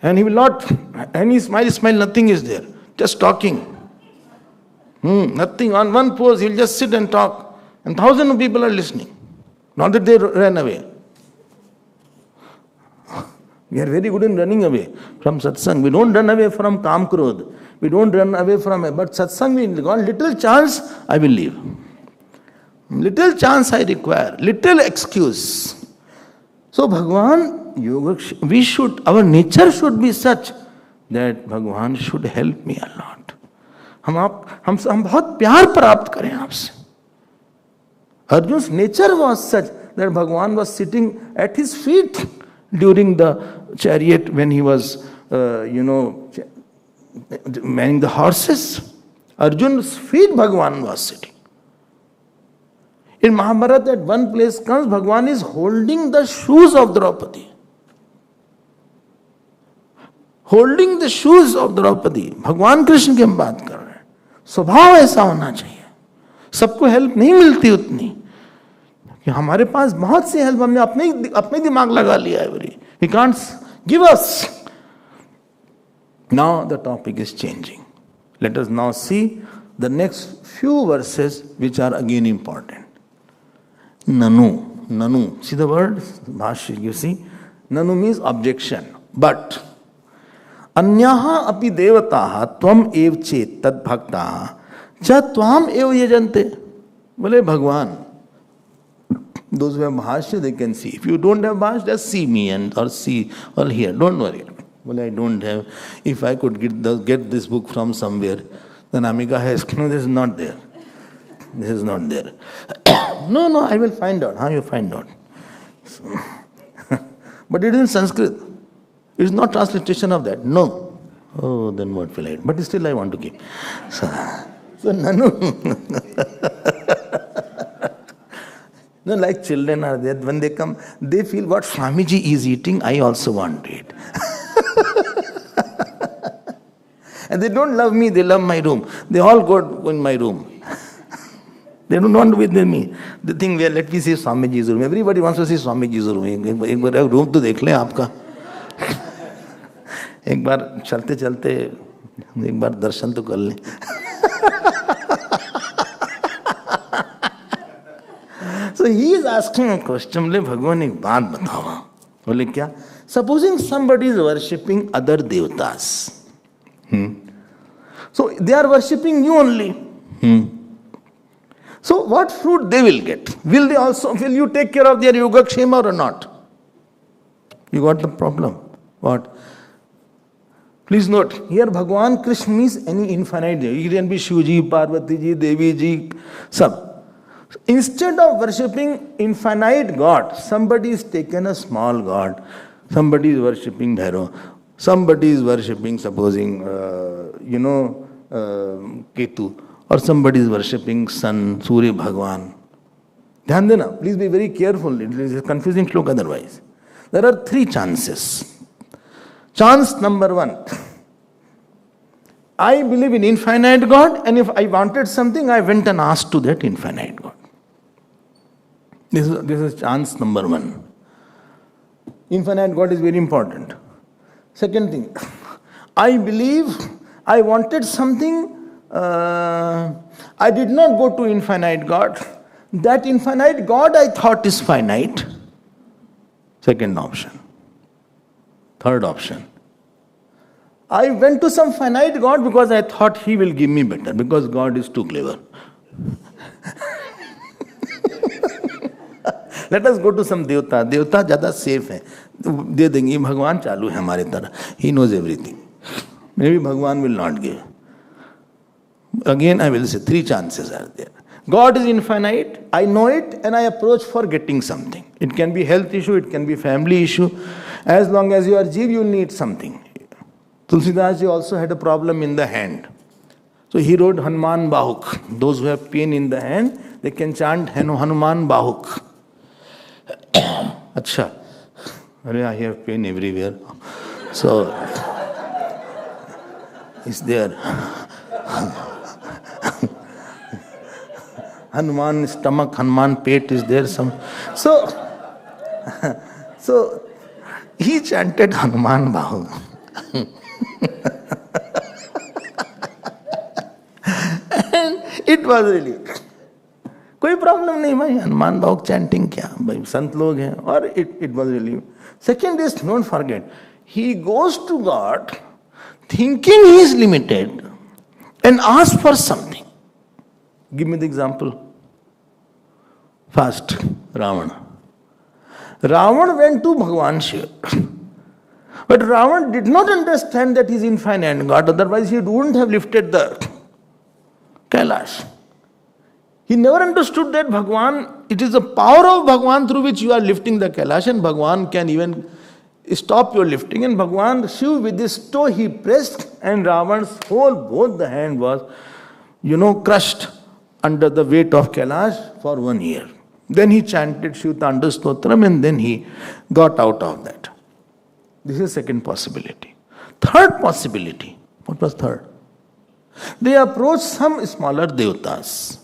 [SPEAKER 1] And he will not, any smile, nothing is there. Just talking. Nothing. On one pose, he'll just sit and talk. And thousands of people are listening. Not that they ran away. We are very good in running away from satsang. We don't run away from kam krodh. We don't run away from it. But satsang, we got little chance, I will leave. Little chance I require. Little excuse. So Bhagavan, our nature should be such that Bhagavan should help me a lot. हम बहुत प्यार प्राप्त करें आपसे. Arjun's nature was such that Bhagavan was sitting at his feet during the chariot when he was, manning the horses. Arjun's feet Bhagavan was sitting. In Mahabharata, at one place comes, Bhagavan is holding the shoes of Draupadi. Holding the shoes of Draupadi. भगवान कृष्ण की हम बात कर रहे हैं. स्वभाव ऐसा होना चाहिए. सबको हेल्प नहीं मिलती उतनी कि हमारे पास बहुत सी हेल्प हमने अपने दिमाग लगा लिया है. He can't give us. Now the topic is changing. Let us now see the next few verses which are again important. Nanu. See the word? Bhashya, you see? Nanu means objection. But. Anyaha api devataha tvam ev chet tad bhaktaha cha tvam ev yajante. Bole Bhagwan. Those who have Bhashya, they can see. If you don't have Bhashya, just see me or see or hear. Don't worry. Well, I don't have. If I could get this book from somewhere, then Amika has, no, this is not there. This is not there. No, I will find out. How you find out? So, but it is in Sanskrit. It is not transliteration of that. No. Oh, then what will I do? But still I want to keep. So Nanu. No, like children are there. When they come, they feel what Swamiji is eating, I also want to eat. And they don't love me, they love my room. They all go in my room. They don't want to be with me. They think, well, let me see Swamiji's room. Everybody wants to see Swamiji's room. एक बार room तो देख लें आपका. एक बार चलते चलते एक बार दर्शन तो कर लें. So he is asking a question. बोले भगवान एक बात बताओ. बोले क्या? Supposing somebody is worshipping other devatas. So they are worshipping you only. So what fruit they will get? Will you take care of their yogakshema or not? You got the problem. What? Please note, here Bhagwan Krishna means any infinite. It can be Shivji, Parvati ji, Devi ji, sab. Instead of worshipping infinite God, somebody is taken a small God. Somebody is worshipping Bhairav. Somebody is worshipping, supposing, Ketu. Or somebody is worshipping Sun, Surya Bhagwan. Dhyan dena, please be very careful. It is a confusing slok otherwise. There are 3 chances. Chance number 1. I believe in infinite God, and if I wanted something, I went and asked to that infinite God. This is chance number 1. Infinite God is very important. Second thing, I believe I wanted something. I did not go to infinite God. That infinite God I thought is finite. Second option. Third option. I went to some finite God because I thought he will give me better, because God is too clever. Let us go to some देवता. देवता ज़्यादा safe है, दे देंगे. भगवान चालू है हमारे तरह. He knows everything. Maybe Bhagwan will not give. Again, I will say 3 chances are there. God is infinite, I know it, and I approach for getting something. It can be health issue, it can be family issue. As long as you are Jeev, you need something. Tulsidas ji also had a problem in the hand. So he wrote Hanuman Bahuk. Those who have pain in the hand, they can chant Hanuman Bahuk. Acha. I have pain everywhere. So, is there Hanuman stomach, Hanuman pet, is there some? So he chanted Hanuman Bahuk. And it was really कोई problem नहीं भाई, Hanuman Bahuk chanting क्या भाई, संत लोग हैं. और it was really. Second is, don't forget, he goes to God thinking he is limited and asks for something. Give me the example. First, Ravana. Ravana went to Bhagwan Shiva. But Ravana did not understand that he is infinite God, otherwise he wouldn't have lifted the Kailash. He never understood that Bhagwan, it is the power of Bhagwan through which you are lifting the Kailash, and Bhagwan can even stop your lifting. And Bhagwan Shiv with his toe he pressed, and Ravana's whole, both the hand was, crushed under the weight of Kailash for 1 year. Then he chanted Shiv Tanda Stotram, and then he got out of that. This is second possibility. Third possibility. What was third? They approached some smaller devatas.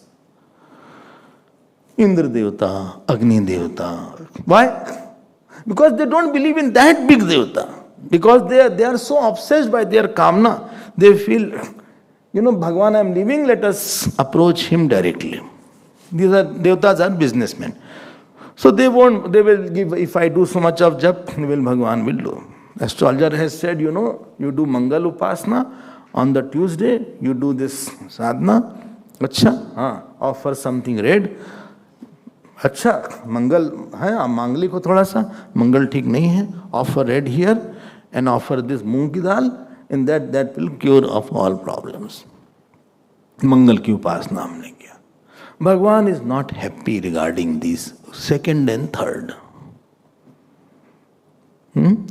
[SPEAKER 1] Indra Devata, Agni Devata. Why? Because they don't believe in that big Devata. Because they are so obsessed by their kamna. They feel, Bhagwan I am leaving, let us approach him directly. These are Devatas are businessmen. So they will give, if I do so much of jap, Bhagwan will do. Astrologer has said, you do Mangal Upasana, on the Tuesday, you do this sadhana. Acha, offer something red. अच्छा मंगल है, मांगली को थोड़ा सा मंगल ठीक नहीं है, offer red here and offer this moong की dal, in that will cure off all problems. Mangal की उपासना हमने किया. भगवान is not happy regarding this second and third.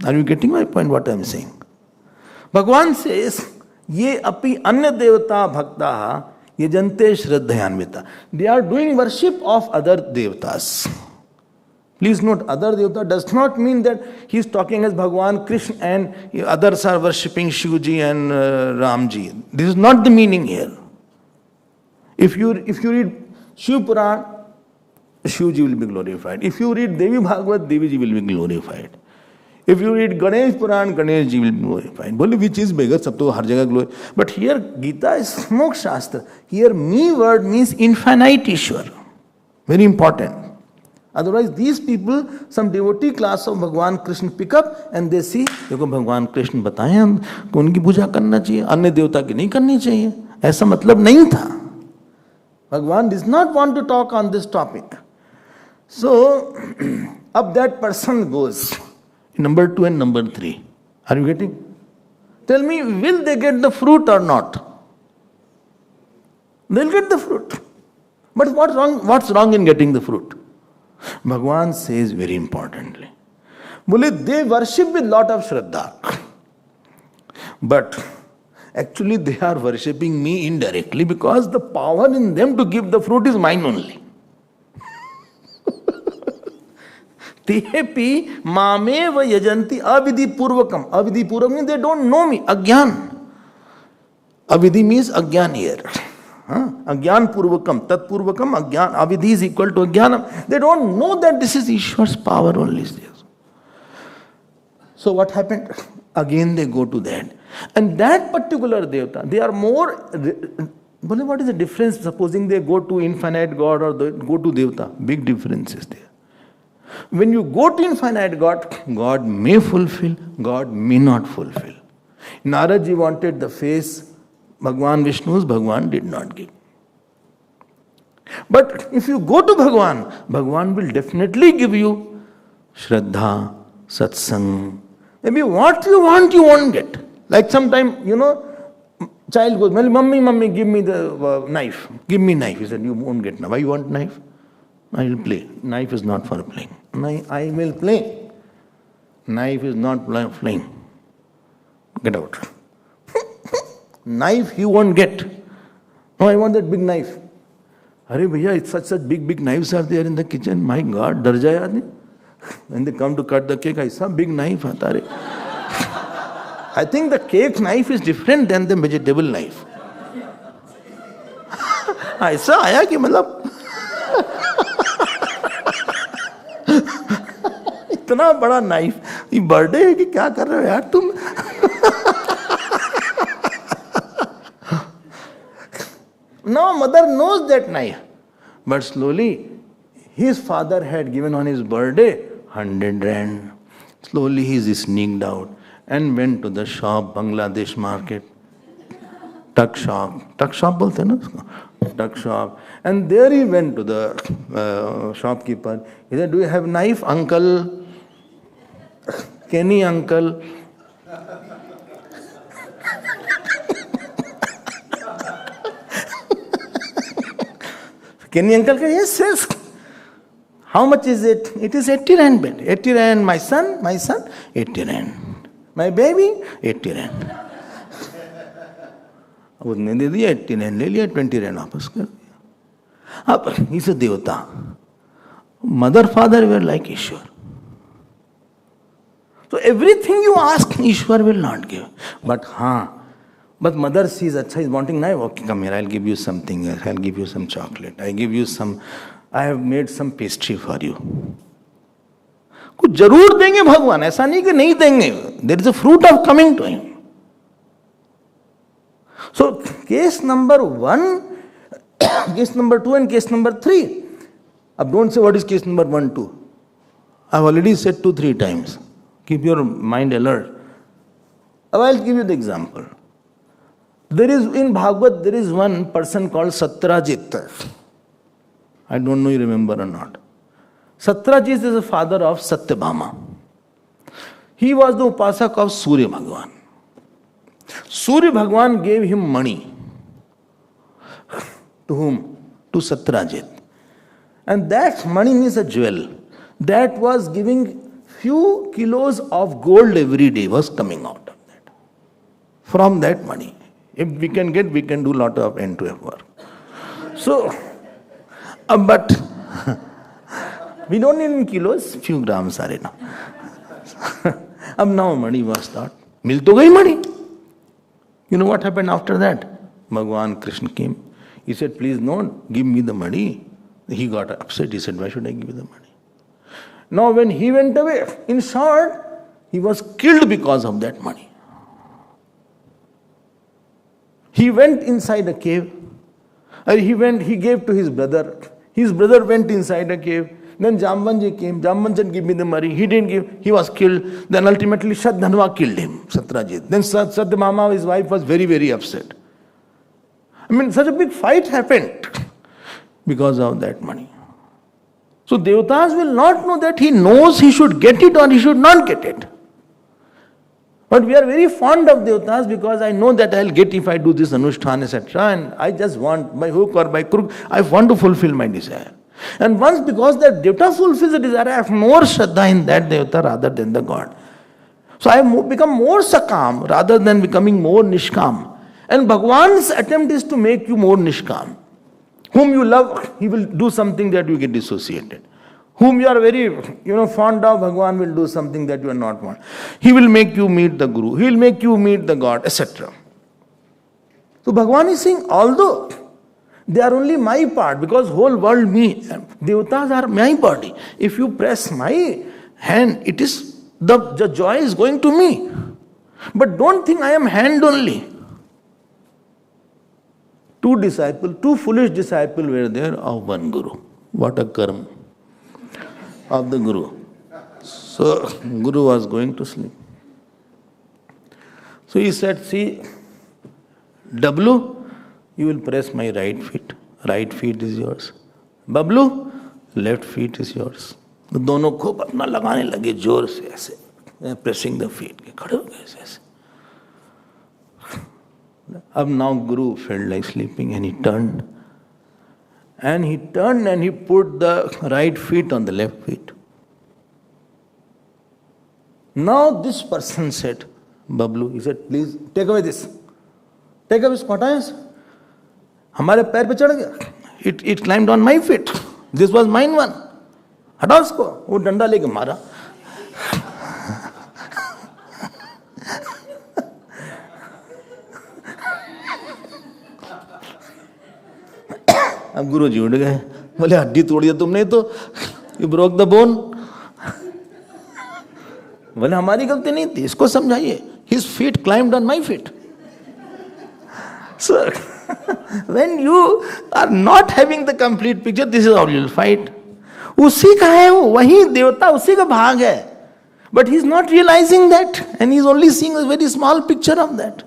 [SPEAKER 1] Are you getting my point what I am saying? भगवान सेज ये अपि अन्य देवता भक्ता ये जनते श्रद्धयान्विता. They are doing worship of other devatas. Please note, other devata does not mean that he is talking as Bhagwan Krishna and others are worshipping Shivji and Ramji. This is not the meaning here. If you read Shiv Puran, Shivji will be glorified. If you read Devi Bhagavad, Devi ji will be glorified. If you read Ganesh Puran, Ganesh ji will be glorified. Bole which is bigger, sab to har jagah glorified. But here Gita is Moksha Shastra. Here me word means infinite Ishwar. Very important. Otherwise these people, some devotee class of Bhagwan Krishna pick up and they see, देखो भगवान कृष्ण बताएं हम को उनकी पूजा करना चाहिए, अन्य देवता की नहीं करनी चाहिए. ऐसा मतलब नहीं था. Bhagwan does not want to talk on this topic. So, up that person goes. Number 2 and number 3. Are you getting? Tell me, will they get the fruit or not? They'll get the fruit. But what's wrong in getting the fruit? Bhagwan says very importantly. They worship with lot of shraddha. But actually they are worshipping me indirectly because the power in them to give the fruit is mine only. Tepi mame va yajanti avidhi purvakam. Avidhi purvakam means they don't know me. Agyan. Avidhi means agyan here. Agyan purvakam. Tat purvakam agyan. Avidhi is equal to agyanam. They don't know that this is Ishwar's power only. So what happened? Again they go to that. And that particular Devta, they are more. But what is the difference? Supposing they go to infinite God or they go to Devta, big difference is there. When you go to infinite God, God may fulfill, God may not fulfill. Naraji wanted the face, Bhagwan Vishnu's, Bhagwan did not give. But if you go to Bhagwan, Bhagwan will definitely give you Shraddha, Satsang. Maybe what you want, you won't get. Like sometime, child goes, Mummy, give me the knife. Give me knife. He said, you won't get knife. Why you want knife? I will play. Knife is not for playing. I will play. Knife is not playing. Get out. Knife you won't get. No, I want that big knife. Arey bhaiya, it's such big knives are there in the kitchen. My God, dar jaya aadmi. When they come to cut the cake, aisa big knife aata re. I think the cake knife is different than the vegetable knife. ऐसा आया कि मतलब इतना बड़ा knife, ये birthday है कि क्या कर रहे हो यार तुम? Now mother knows that knife, but slowly his father had given on his birthday 100 rand. Slowly he sneaked out and went to the shop, Bangladesh market, tuck shop bolte hain na usko, tuck shop, and there he went to the shopkeeper. He said, do you have knife, uncle? Kenny uncle? Kenny uncle said, yes. How much is it? It is 80 rand, bed. 80 rand, my son, 80 rand. My baby, 80 rand. उसने दे दिया 80 Rand, ले लिया 20 Rand वापस कर दिया. अब इस देवता, mother father were like Ishwar. So everything you ask, Ishwar will not give. But mother sees, अच्छा, is wanting knife, okay, come here, I'll give you something else, I'll give you some chocolate, I have made some pastry for you. कुछ जरूर देंगे भगवान, ऐसा नहीं कि नहीं देंगे. There is a fruit of coming to him. So, case number 1, case number 2 and case number 3. Now don't say what is case number 1, 2. I have already said 2-3 times. Keep your mind alert. Now I'll give you the example. In Bhagavad, there is one person called Satyajit. I don't know you remember or not. Satyajit is the father of Satyabhama. He was the upasak of Surya Bhagwan. Surya Bhagwan gave him money. To whom? To Satyajit. And that money means a jewel. That was giving few kilos of gold every day was coming out of that. From that money. If we can get, we can do lot of end-to-end work. So, but we don't need in kilos, few grams are enough. Now money was thought. Mil to gayi money. You know what happened after that? Bhagwan Krishna came. He said, please don't give me the money. He got upset. He said, why should I give you the money? Now when he went away, in short, he was killed because of that money. He went inside a cave. He gave to his brother. His brother went inside a cave. Then Jambanji came. Jamban said, give me the money. He didn't give. He was killed. Then ultimately Shaddhanva killed him, Satyajit. Then Satyabhama, his wife, was very, very upset. I mean, such a big fight happened because of that money. So Devatas will not know that he knows he should get it or he should not get it. But we are very fond of Devatas because I know that I'll get if I do this Anushthan, etc. And I just want, by hook or by crook, I want to fulfill my desire. And once, because that Devta fulfills the desire, I have more Shraddha in that Devta rather than the God. So I have become more Sakam rather than becoming more Nishkam. And Bhagwan's attempt is to make you more Nishkam. Whom you love, he will do something that you get dissociated. Whom you are very, fond of, Bhagwan will do something that you are not fond. He will make you meet the Guru. He will make you meet the God, etc. So Bhagwan is saying, although they are only my part, because whole world me, Devatas are my body. If you press my hand, it is the joy is going to me. But don't think I am hand only. Two foolish disciples were there of one guru. What a karma of the guru. So guru was going to sleep. So he said, see, W, you will press my right feet. Right feet is yours. Bablu, left feet is yours. तो दोनों को अपना लगाने लगे जोर से ऐसे, pressing the feet. खड़े हो गए ऐसे. अब now Guru felt like sleeping and he turned. And he put the right feet on the left feet. Now this person said, Bablu, he said, please take away this. Take away this, हटाएं. हमारे पैर पे चढ़ गया. It climbed on my feet. This was mine one. हटाओ उसको. वो डंडा लेके मारा. अब गुरु जी उठ गए. बोले हड्डी तोड़ दिया तुमने तो. You broke the bone. बोले हमारी गलती नहीं थी, इसको समझाइए. His feet climbed on my feet. So when you are not having the complete picture, this is how you will fight. उसी का है वो, वही देवता उसी का भाग है. But he is not realizing that, and he is only seeing a very small picture of that.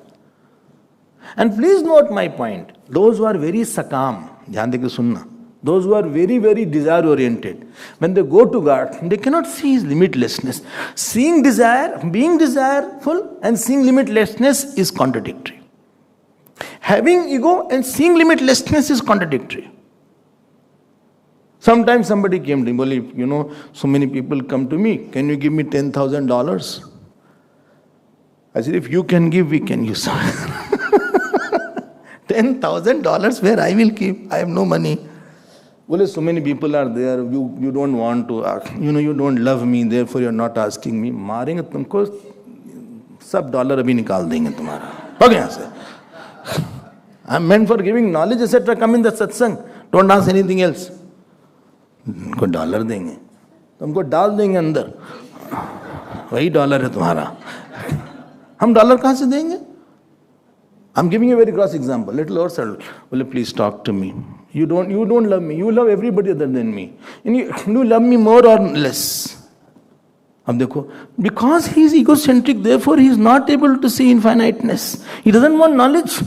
[SPEAKER 1] And please note my point. Those who are very sakam, ध्यान देके सुनना. Those who are very, very desire oriented, when they go to God, they cannot see His limitlessness. Seeing desire, being desireful, and seeing limitlessness is contradictory. Having ego and seeing limitlessness is contradictory. Sometimes somebody came to me, you know, so many people come to me, can you give me $10,000? I said, if you can give, we can use. $10,000 where I will keep, I have no money. Well, so many people are there, you don't want to ask, you don't love me, therefore you are not asking me. मारेंगे तुमको, सब dollar अभी निकाल देंगे तुम्हारा. हो गया से. I'm meant for giving knowledge, etc. Come in the satsang. Don't ask anything else. तुमको डॉलर देंगे, तुमको डाल देंगे अंदर. वही डॉलर है तुम्हारा. हम डॉलर कहाँ से देंगे? I'm giving you a very gross example. Little or subtle. Well, please talk to me. You don't love me. You love everybody other than me. And you love me more or less. अब देखो, because he is egocentric, therefore he is not able to see infiniteness. He doesn't want knowledge.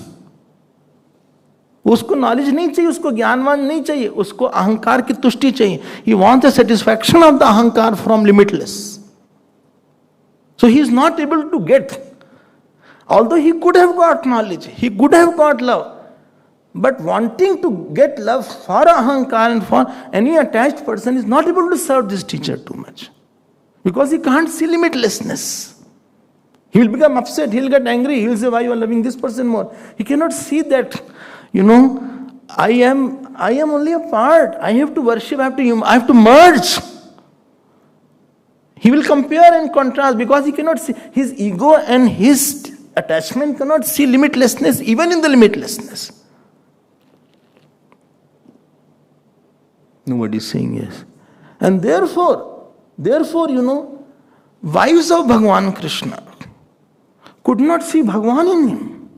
[SPEAKER 1] उसको knowledge नहीं चाहिए, उसको ज्ञानवान नहीं चाहिए, उसको अहंकार की तुष्टि चाहिए. He wants the satisfaction of the ahankar from limitless. So he is not able to get. Although he could have got knowledge, he could have got love, but wanting to get love for ahankar and for any attached person is not able to serve this teacher too much. Because he can't see limitlessness. He will become upset, he will get angry, he will say, why you are loving this person more? He cannot see that, I am only a part. I have to worship, I have to merge. He will compare and contrast because he cannot see. His ego and his attachment cannot see limitlessness, even in the limitlessness. Nobody is saying yes. And therefore, wives of Bhagavan Krishna could not see Bhagavan in him.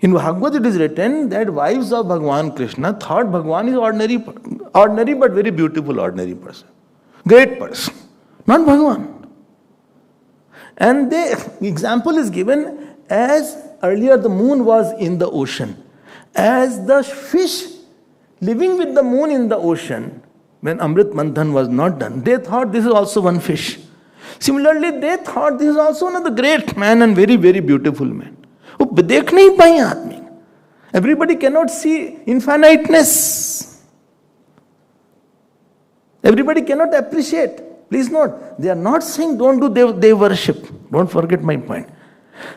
[SPEAKER 1] In Bhagavad it is written that wives of Bhagavan Krishna thought Bhagavan is ordinary but very beautiful ordinary person. Great person. Not Bhagavan. And the example is given as earlier the moon was in the ocean. As the fish living with the moon in the ocean, when Amrit Manthan was not done, they thought this is also one fish. Similarly, they thought this is also another great man and very, very beautiful man. वो देख नहीं पाए आदमी. Everybody cannot see infiniteness. Everybody cannot appreciate. Please note, they are not saying don't do Dev worship. Don't forget my point.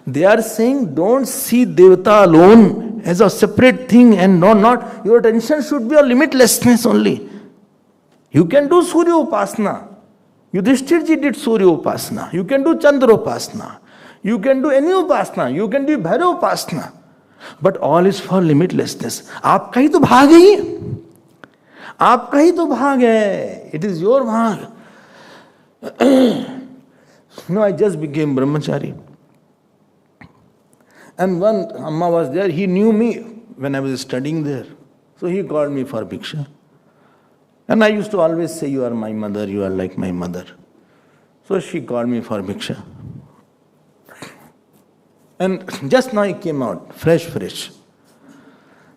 [SPEAKER 1] They are saying don't see Devata alone as a separate thing and not your attention should be on limitlessness only. You can do Surya Upasana. Yudhishthirji did Surya Upasana. You can do Chandra Upasana. You can do any Upasana. You can do Bhairav Upasana. But all is for limitlessness. आपका ही तो भाग है ये. आपका ही तो भाग है. It is your भाग. No, I just became brahmachari. And one Amma was there, he knew me when I was studying there. So he called me for bhiksha. And I used to always say, you are my mother, you are like my mother. So she called me for bhiksha. And just now he came out, fresh.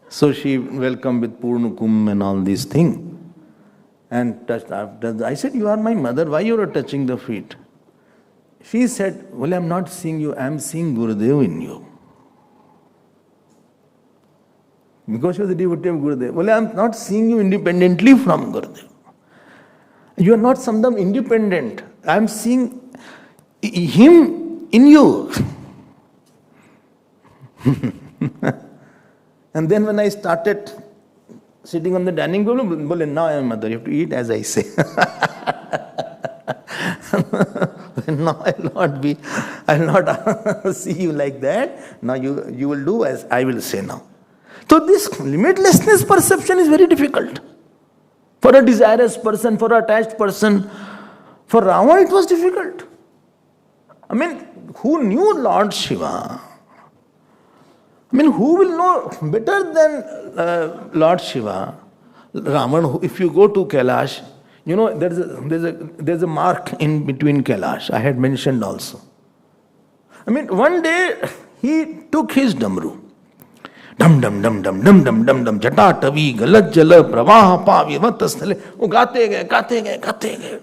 [SPEAKER 1] So she welcomed with Purnukum and all these things. And touched after. I said, you are my mother, why you are touching the feet? She said, well, I am not seeing you, I am seeing Gurudev in you. Because she was a devotee of Gurudev. Well, I am not seeing you independently from Gurudev. You are not sometimes independent. I am seeing him in you. And then when I started sitting on the dining table, now I am mother, you have to eat as I say. Now I will not see you like that. Now you will do as I will say now. So this limitlessness perception is very difficult. For a desirous person, for an attached person. For Ravana it was difficult. I mean, who knew Lord Shiva? I mean, who will know better than Lord Shiva? Raman, if you go to Kailash, you know, there's a mark in between Kailash. I had mentioned also. I mean, one day he took his damru. Dum dum dum dum dum dum dum dum jata tavi galat jala pravaha pavi vatastale. वो गाते गए.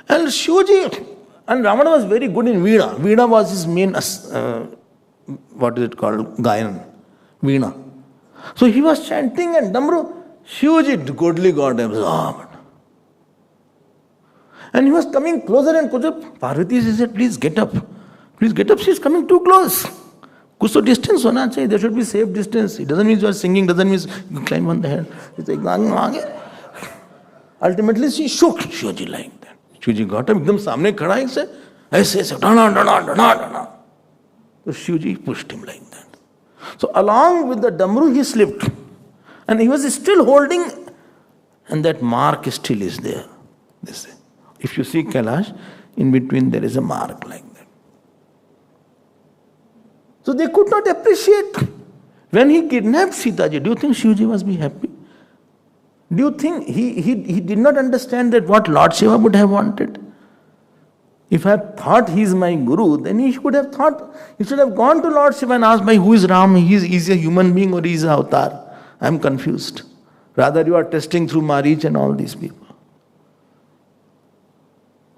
[SPEAKER 1] And Shivaji and Ravana was very good in Veena. Veena was his main, what is it called? Gayan. Veena. So he was chanting and Damru, Shivaji godly got absorbed. And he was coming closer and closer. Parvati said, please get up. She is coming too close. कुछ तो distance होना चाहिए. There should be safe distance. It doesn't mean you are singing, doesn't mean you climb on the head. It's like, ultimately she shook Shivaji like that. Shivaji got up, एकदम सामने खड़ा है से, ऐसे डना. So Shivaji pushed him like that. So along with the damru he slipped. And he was still holding, and that mark still is there. If you see Kailash, in between there is a mark like that. So they could not appreciate. When he kidnapped Sitaji, do you think Shivaji must be happy? Do you think he did not understand that what Lord Shiva would have wanted? If I thought he is my guru, then he should have gone to Lord Shiva and asked, who is Ram? He is a human being or he is an avatar? I am confused. Rather you are testing through Marich and all these people.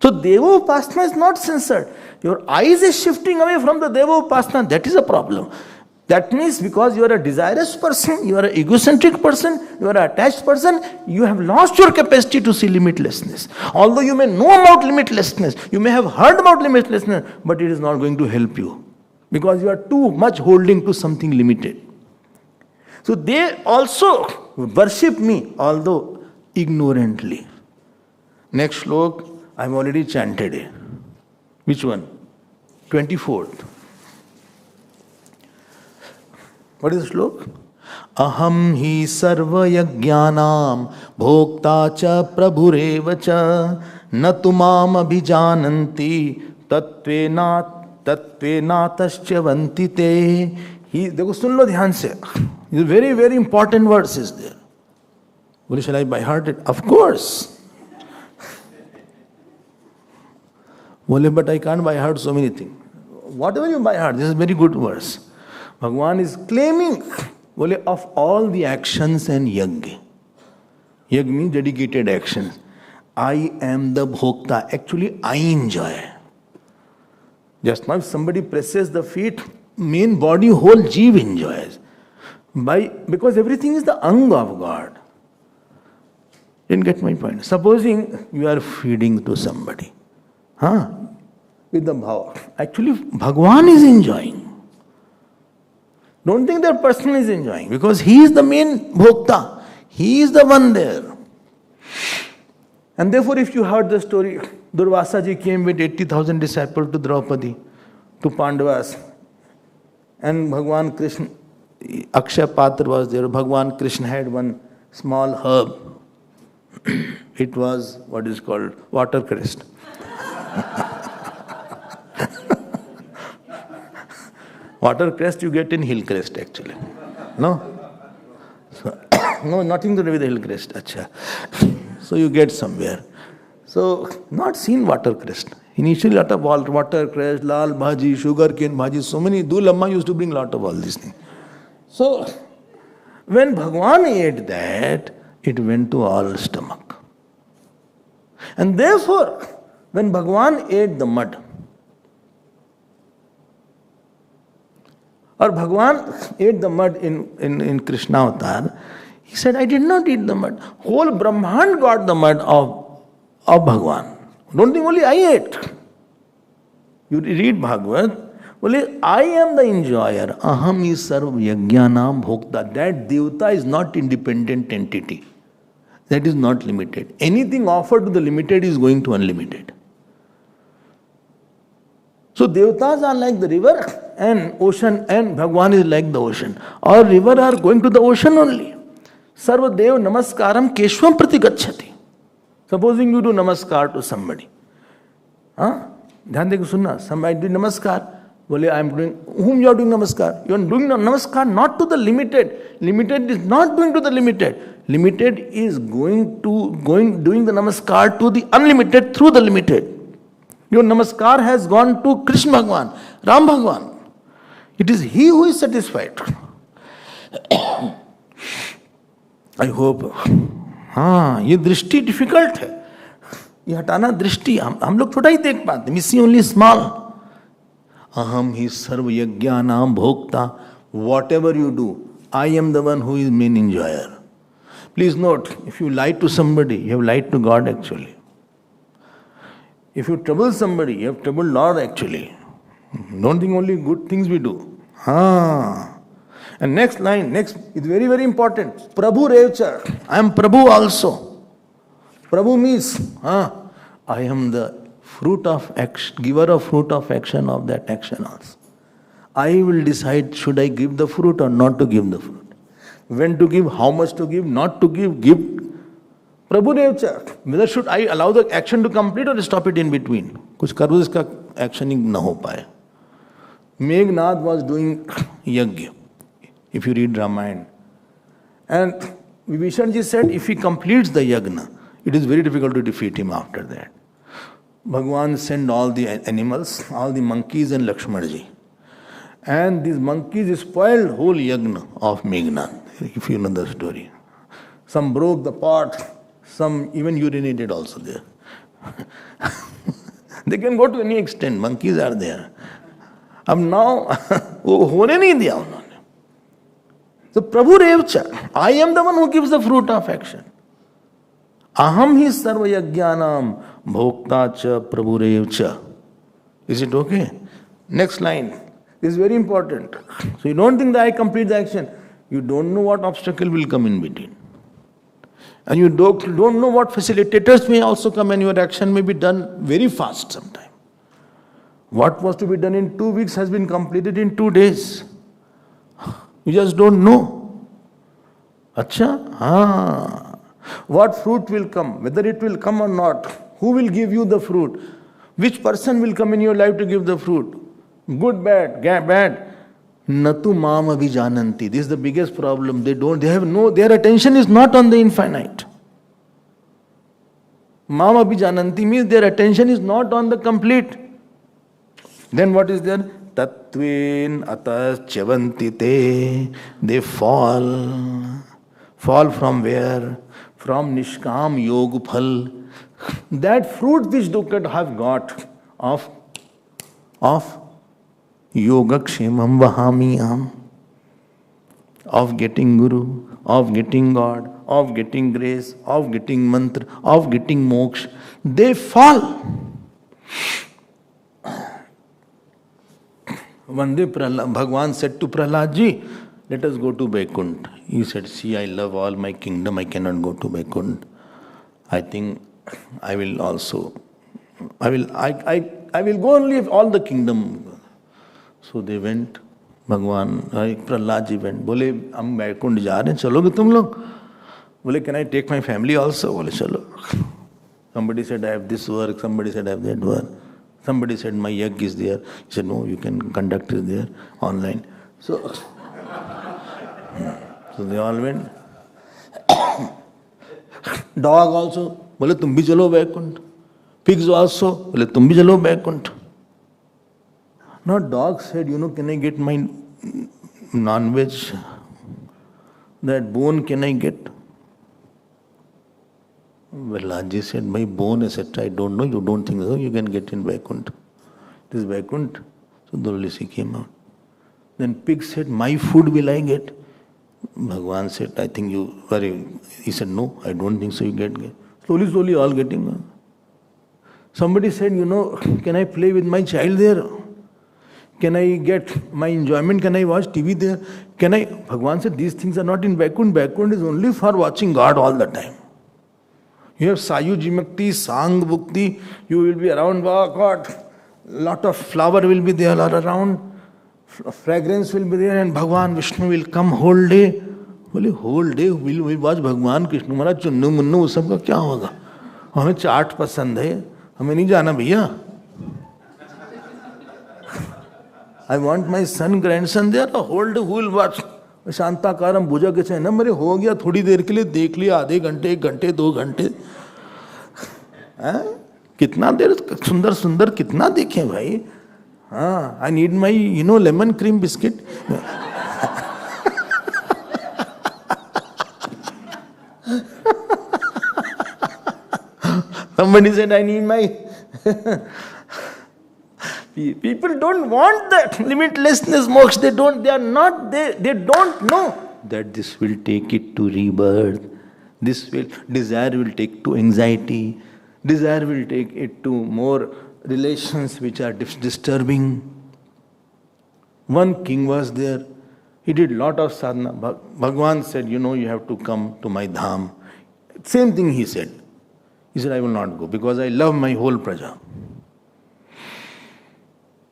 [SPEAKER 1] So Deva Upasana is not censored. Your eyes is shifting away from the Deva Upasana. That is a problem. That means because you are a desirous person, you are an egocentric person, you are an attached person, you have lost your capacity to see limitlessness. Although you may know about limitlessness, you may have heard about limitlessness, but it is not going to help you. Because you are too much holding to something limited. So they also worship me, although ignorantly. Next slok, I have already chanted it. Which one? 24th. What is the slok? Aham hi sarva yajnanam bhokta cha prabhureva cha natumam abhijananti tatvenatascha vantite. देखो सुन लो ध्यान से. Very, very important words is there. Well, shall I by heart it? Of course. Well, but I can't by heart so many things. Whatever you by heart, this is very good verse. Bhagavan is claiming of all the actions and yajna. Yajna means dedicated actions. I am the bhokta. Actually, I enjoy. Just now, if somebody presses the feet, main body, whole jeev enjoys. Because everything is the anga of God. Didn't get my point. Supposing you are feeding to somebody. With the bhava. Actually, Bhagavan is enjoying. Don't think that person is enjoying, because he is the main bhokta. He is the one there. And therefore, if you heard the story, Durvasa ji came with 80,000 disciples to Draupadi, to Pandavas. And Bhagavan Krishna, Akshay Patra was there. Bhagavan Krishna had one small herb. It was what is called watercress. Watercress you get in Hillcrest actually. No? So, no, nothing to do with the Hillcrest. Acha. So you get somewhere. So, not seen watercress. Initially, lot of watercress, lal bhaji, sugarcane bhaji, so many. Dul Amma used to bring lot of all these things. So, when Bhagwan ate that, it went to all stomach. And therefore, when Bhagwan ate the mud, or Bhagwan ate the mud in Krishna avatar, he said, I did not eat the mud. Whole Brahmand got the mud of Bhagwan. Don't think only I ate. You read Bhagavad, only I am the enjoyer. Aham is sarva yajnanam bhokta. That Devata is not independent entity. That is not limited. Anything offered to the limited is going to unlimited. So Devatas are like the river and ocean, and Bhagwan is like the ocean. Our river are going to the ocean only. Sarva Dev Namaskaram Keshvam Prati Gacchati. Supposing you do Namaskar to somebody. ध्यान देकर सुनना, somebody do Namaskar. Bole, I am doing, whom you are doing Namaskar? You are doing Namaskar not to the limited. Limited is not doing to the limited. Limited is doing the Namaskar to the unlimited through the limited. Your Namaskar has gone to Krishna Bhagwan, Ram Bhagwan. It is he who is satisfied. I hope. ये दृष्टि difficult है, ये हटाना दृष्टि हम लोग थोड़ा ही देख पाते, मिस ओनली स्मॉल. अहम ही सर्व यज्ञानाम भोक्ता. Whatever you do, I am the one who is main enjoyer. Please note, if you lied to somebody, you have lied to God actually. If you trouble somebody, you have troubled Lord actually. Don't think only good things we do. And next line, is very, very important. Prabhu Revcha. I am Prabhu also. Prabhu means, I am the fruit of action, giver of fruit of action of that action also. I will decide should I give the fruit or not to give the fruit. When to give, how much to give, not to give. Prabhu Devcha, whether should I allow the action to complete or stop it in between? कुछ करो इसका actioning ना हो पाए. Meghnad was doing yajna, if you read Ramayana. And Vibhishan ji said, if he completes the yajna, it is very difficult to defeat him after that. Bhagwan sent all the animals, all the monkeys and Lakshmana ji. And these monkeys spoiled whole yajna of Meghnad, if you know the story. Some broke the pot. Some even urinated also there. They can go to any extent. Monkeys are there. अब now वो होने नहीं दिया उन्होंने. So Prabhu Revcha, I am the one who gives the fruit of action. Aham hi sarva yajnanam bhokta cha Prabhu Revcha. Is it okay? Next line. This is very important. So you don't think that I complete the action. You don't know what obstacle will come in between. And you don't know what facilitators may also come, and your action may be done very fast sometime. What was to be done in 2 weeks has been completed in 2 days. You just don't know. Acha? What fruit will come, whether it will come or not, who will give you the fruit, which person will come in your life to give the fruit, good, bad. Natu mam abhijananti. This is the biggest problem. Their attention is not on the infinite. Mam abhijananti means their attention is not on the complete. Then what is there? Tattvin atas chavanti te. They fall. Fall from where? From nishkam yog phal. That fruit which Dukkha have got of Yogakshemam Vahamiyam, of getting Guru, of getting God, of getting grace, of getting mantra, of getting moksha, they fall. One day Bhagwan said to Prahlad ji, let us go to Vaikuntha. He said, see, I love all my kingdom, I cannot go to Vaikuntha. I think I will go only if all the kingdom. So they went, Prahlad ji went, बोले हम वैकुंठ जा रहे हैं, चलोगे तुम लोग? बोले can I take my family also? बोले चलो. Somebody said I have this work, somebody said I have that work. Somebody said, my yajna is there. He said, no, you can conduct it there online. So they all went. Dog also, बोले तुम भी चलो Vaikuntha. Pigs also, बोले तुम भी चलो Vaikuntha. Now dog said, can I get my non-veg? That bone can I get? Vallabhji said, my bone, etc. I don't know, you don't think so, you can get in Vaikunt. This Vaikunt. So the Tulsi came out. Then pig said, my food will I get? Bhagwan said, I think you worry. He said, no, I don't think so, you get. Slowly, all getting. Somebody said, can I play with my child there? Can I get my enjoyment? Can I watch TV there? Can I? Bhagwan said, these things are not in Vaikunt. Vaikunt is only for watching God all the time. You have Sayuj Mukti, Sang Bhukti, you will be around God. Lot of flower will be there all around. Fragrance will be there and Bhagwan Vishnu will come whole day. Well, whole day will watch Bhagwan Krishna. Mara chunnu munnu us sabka kya hoga? हमें चाट पसंद है, हमें नहीं जाना भैया. I want my son, grandson there, a whole day who will watch. शांताकारम भुजा के चाहे ना मेरे हो गया थोड़ी देर के लिए देख लिया आधे घंटे 1 घंटे 2 घंटे कितना देर सुंदर सुंदर कितना देखें भाई. हाँ I need my lemon cream biscuit. Somebody said I need my people don't want that limitlessness moksha. They don't know that this will take it to rebirth. Desire will take to anxiety. Desire will take it to more relations which are disturbing. One king was there. He did lot of sadhana. Bhagwan said, you have to come to my dham. Same thing he said. He said, I will not go because I love my whole praja.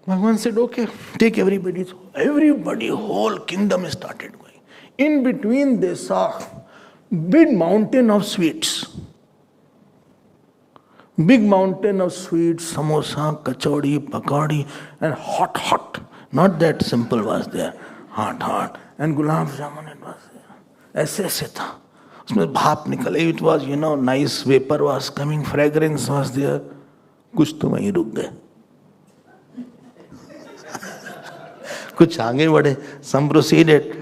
[SPEAKER 1] Bhagwan said, okay, take everybody, whole kingdom started going. In between they saw big mountain of sweets. Big mountain of sweets, samosa, kachori, pakadi, and hot. Not that simple was there. Hot. And gulab jamun it was there. ऐसे था. उसमें भाप निकले. It was, nice vapor was coming, fragrance was there. कुछ तो वहीं रुक गए. कुछ आगे बढ़े. Some proceeded.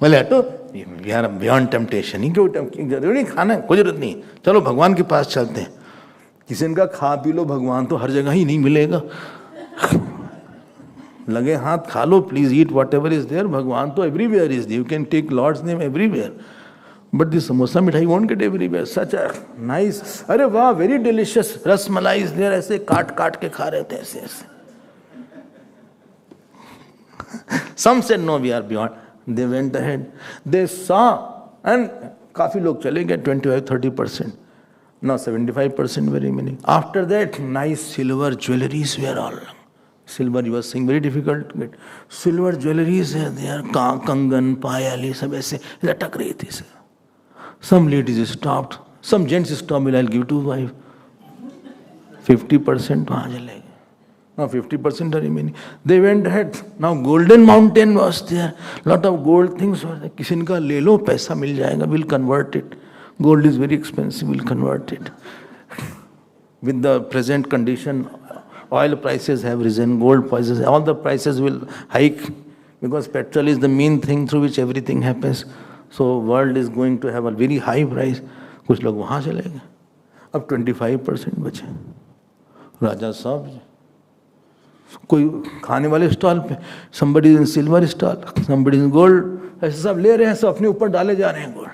[SPEAKER 1] बोले हटो, we are beyond temptation. जरूरी खाना है, कोई जरूरत नहीं. चलो भगवान के पास चलते हैं. किसी ने कहा खा पी लो, भगवान तो हर जगह ही नहीं मिलेगा. लगे हाथ खा लो, please eat whatever is there. भगवान तो everywhere is there. You can take Lord's name everywhere. But the samosa mithai won't get everywhere. Such a nice, अरे वाह, very delicious. रस मलाई is there. ऐसे काट के खा रहे थे ऐसे. Some said no, we are beyond. They went ahead. They saw, and काफी लोग चले गए, 25-30%. Now 75% very many. After that, nice silver jewelries were all. Silver, you were saying, very difficult to get. Silver jewelries are there, कंगन, पायल, ये सब ऐसे लटक रही थी. Some ladies stopped. Some gents stopped. I'll give to wife. 50% वहाँ चले गए. Now 50% are remaining. They went ahead. Now golden mountain was there. Lot of gold things were there. किसी ने कहा ले लो, पैसा मिल जाएगा. We'll convert it. Gold is very expensive. We'll convert it. With the present condition, oil prices have risen. Gold prices, all the prices will hike because petrol is the main thing through which everything happens. So world is going to have a very high price. कुछ लोग वहाँ चले गए. अब 25% बचे. राजा साहब कोई खाने वाले स्टॉल पे, somebody in silver stall, somebody in gold, ऐसे सब ले रहे हैं, सब अपने ऊपर डाले जा रहे हैं गोल्ड.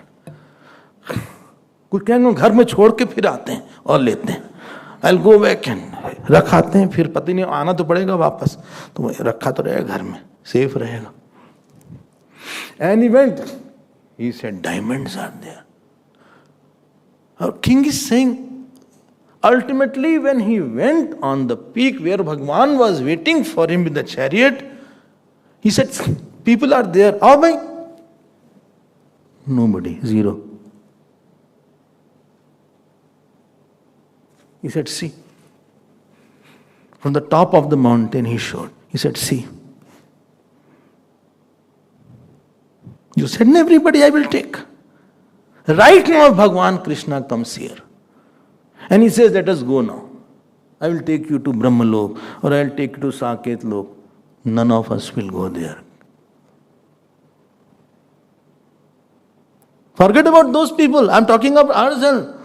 [SPEAKER 1] कुछ कहेंगे घर में छोड़ के फिर आते हैं और लेते हैं. I'll go back and रखाते हैं, फिर पता नहीं आना तो पड़ेगा वापस, तो रखा तो रहेगा घर में, सेफ रहेगा. And he went. He said, diamonds are there. Our king is saying, ultimately, when he went on the peak where Bhagwan was waiting for him with the chariot, he said, people are there. How bhai? Nobody, zero. He said, see. From the top of the mountain he showed. He said, see, you send everybody, I will take. Right now Bhagwan Krishna comes here. And he says, let us go now. I will take you to Brahmalok, or I will take you to Saket Lok. None of us will go there. Forget about those people. I am talking of ourselves.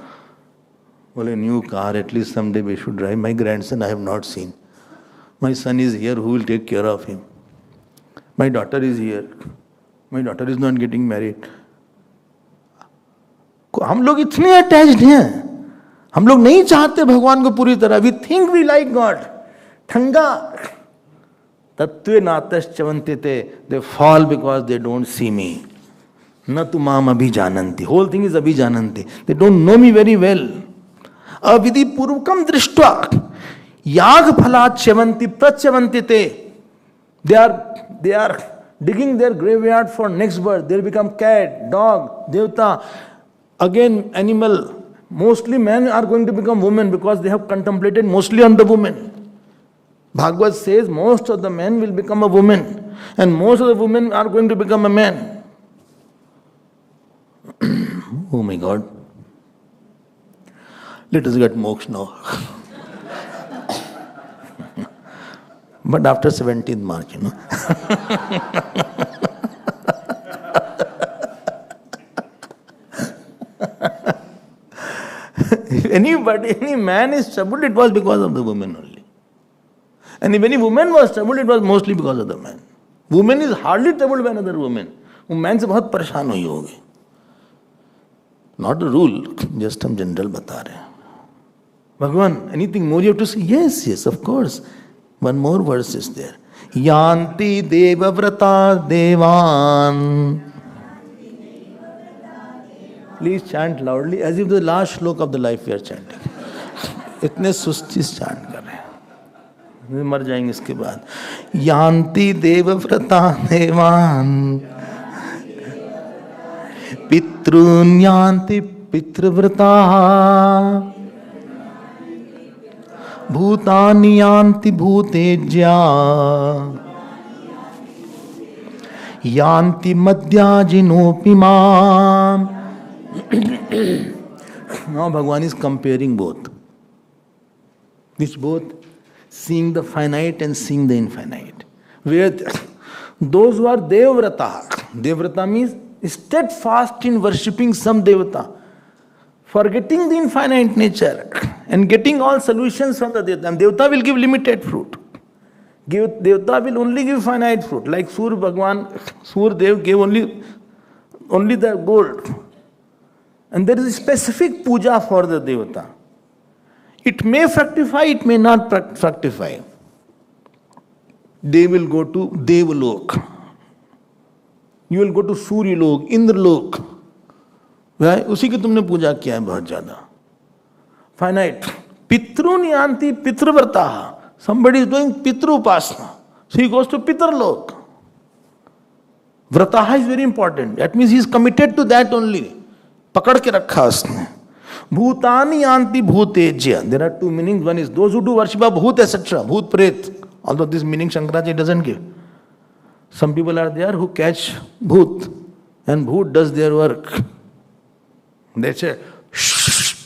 [SPEAKER 1] Well, a new car, at least someday we should drive. My grandson I have not seen. My son is here, who will take care of him? My daughter is here. My daughter is not getting married. हम लोग इतने attached हैं, हम लोग नहीं चाहते भगवान को पूरी तरह. We think we like God. ठंगा तत्वे नातश्चवन्ते ते, they fall because they don't see me. न तु माम अभिजानन्ति. होल थिंग इज अभिजानन्ति. They don't know me very well. अविधि पूर्वकम दृष्ट्वा याग फलाच्यवन्ति प्रच्यवन्ति ते. They are digging their graveyard for next birth. They'll become cat, dog, devta, again animal. Mostly men are going to become women because they have contemplated mostly on the woman. Bhagavad says most of the men will become a woman and most of the women are going to become a man. Oh my God. Let us get moksha now. But after 17th March, you know. If any man is troubled, it was because of the woman only. And if any woman was troubled, it was mostly because of the man. Woman is hardly troubled by another woman. वो man से बहुत परेशान हुई होगी. Not a rule, just हम general बता रहे हैं. Bhagavan, anything more you have to say? Yes, yes, of course. One more verse is there. Yanti devavrata devan. Please chant loudly as if the last shloka of the life we are chanting. इतने सुस्ती से chant कर रहे हैं, मर जाएंगे इसके बाद. यांति देवव्रता देवान पितॄन् यान्ति पितृव्रता भूतानि यान्ति भूतेज्या यान्ति मद्याजिनोऽपि माम्. Now Bhagavan is comparing both. Which both? Seeing the finite and seeing the infinite. Where those who are Devavrata. Devavrata means steadfast in worshipping some Devata, forgetting the infinite nature and getting all solutions from the Devata. And Devata will give limited fruit. Devata will only give finite fruit. Like Sur Bhagwan, Sur Dev gave only the gold. And there is a specific puja for the Devata. It may fructify, it may not fructify. They will go to Devalok. You will go to Suryalok, Indralok. Why? उसी की तुमने पूजा किया है बहुत ज़्यादा. Finite. Pitrun yanti pitravrtaha. Somebody is doing pitru upasana. So he goes to Pitralok. Vrataha is very important. That means he is committed to that only. पकड़ के रखा उसने. भूतानि यान्ति भूतेज्य. There are two meanings. One is those who do worship of bhoot, etc. Bhoot, pret. Although this meaning Shankaracharya doesn't give. Some people are there who catch bhoot and bhoot does their work. They say, shh.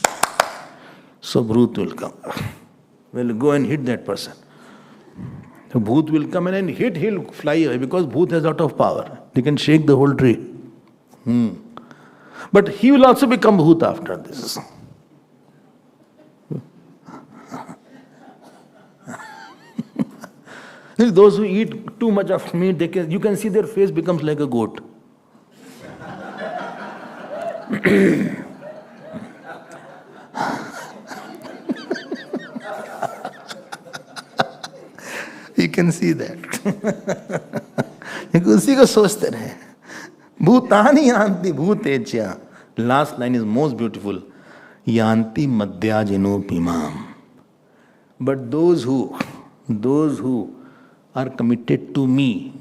[SPEAKER 1] So bhoot will come. Will go and hit that person. So bhoot will come and hit, he'll fly away because bhoot has a lot of power. He can shake the whole tree. But he will also become bhoot after this. Those who eat too much of meat, you can see their face becomes like a goat. You can see that. उसी को सोचते रहे. भूतानि यान्ति भूतेज्या. Last line is most beautiful. Yanti madhyajinopi mam. But those who are committed to me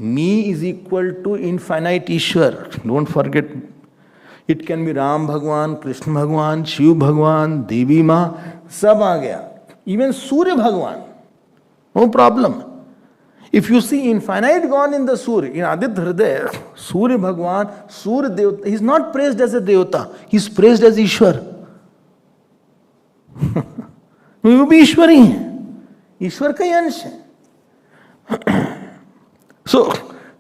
[SPEAKER 1] is equal to infinite Ishwar. Don't forget. It can be Ram Bhagwan, Krishna Bhagwan, Shiv Bhagwan, Devi Ma. सब आ गया. Even Surya Bhagwan. No problem. If you see infinite gone in the Surya, in Aditya Hridaya, Surya Bhagwan, Surya Devata, he is not praised as a Devata, he is praised as Ishwar. वो भी ईश्वर ही है, ईश्वर का ही अंश है. So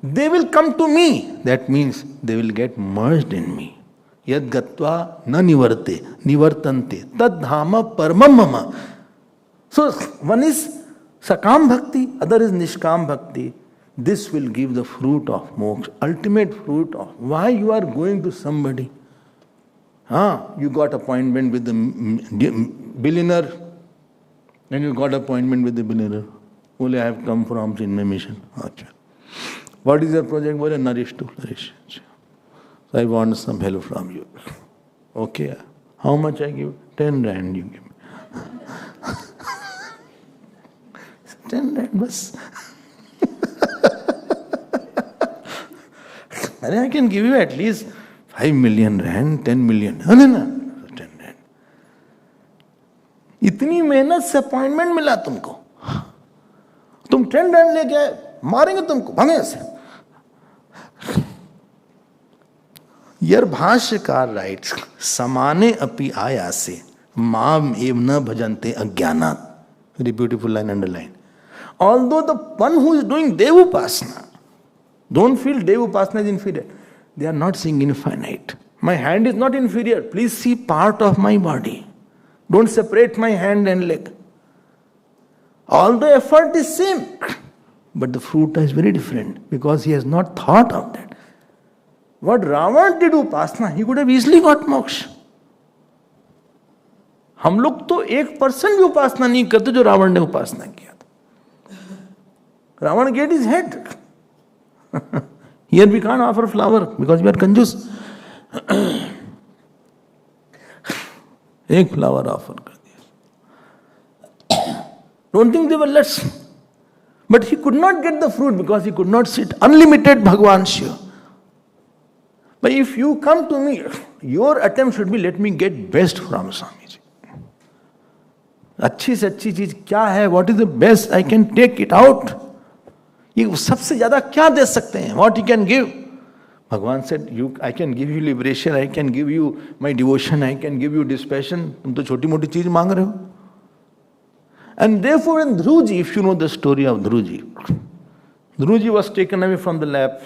[SPEAKER 1] they will come to me. That means they will get merged in me. Yad gatva na nivarte, nivartante, tad dhama paramam mama. So one is sakam bhakti, other is nishkam bhakti. This will give the fruit of moksha, ultimate fruit of why you are going to somebody. You got appointment with the billionaire, and you got appointment with the billionaire. Only I have come from Chinmaya mission. Achha. What is your project? Well, nourish to flourish. So I want some help from you. Okay. How much I give? 10 rand you give me. 10 rand, bas. I can give you at least 5 million rand, 10 million. No, 10 rand. इतनी मेहनत से appointment मिला तुमको, तुम 10 run लेके आए, मारेंगे तुमको, भागे से. यर भाष्यकार राइट्स समाने अपि आयासे माम एव न भजन्ते अज्ञानात्. Very beautiful line, underline. Although the one who is doing Devupasana, don't feel Devupasana is inferior. They are not seeing infinite. My hand is not inferior. Please see part of my body. Don't separate my hand and leg. All the effort is same, but the fruit is very different because he has not thought of that. What Ravan did upasana, he could have easily got moksha. हम लोग तो 1% भी उपासना नहीं करते जो रावण ने उपासना किया था. Ravan get his head. Here we can't offer flower because we are कंजूस. एक फ्लावर ऑफर कर दिया. Don't think they were less. But he could not get the fruit because he could not sit. Unlimited Bhagwan Shiva. But if you come to me, your attempt should be, let me get best from Swami ji. अच्छी से अच्छी चीज क्या है? What is the best? I can take it out. ये सबसे ज्यादा क्या दे सकते हैं? What he can give? Bhagwan said, I can give you liberation, I can give you my devotion, I can give you dispassion. तुम तो छोटी मोटी चीज मांग रहे हो. And therefore in Dhruji, if you know the story of Dhruji, Dhruji was taken away from the lap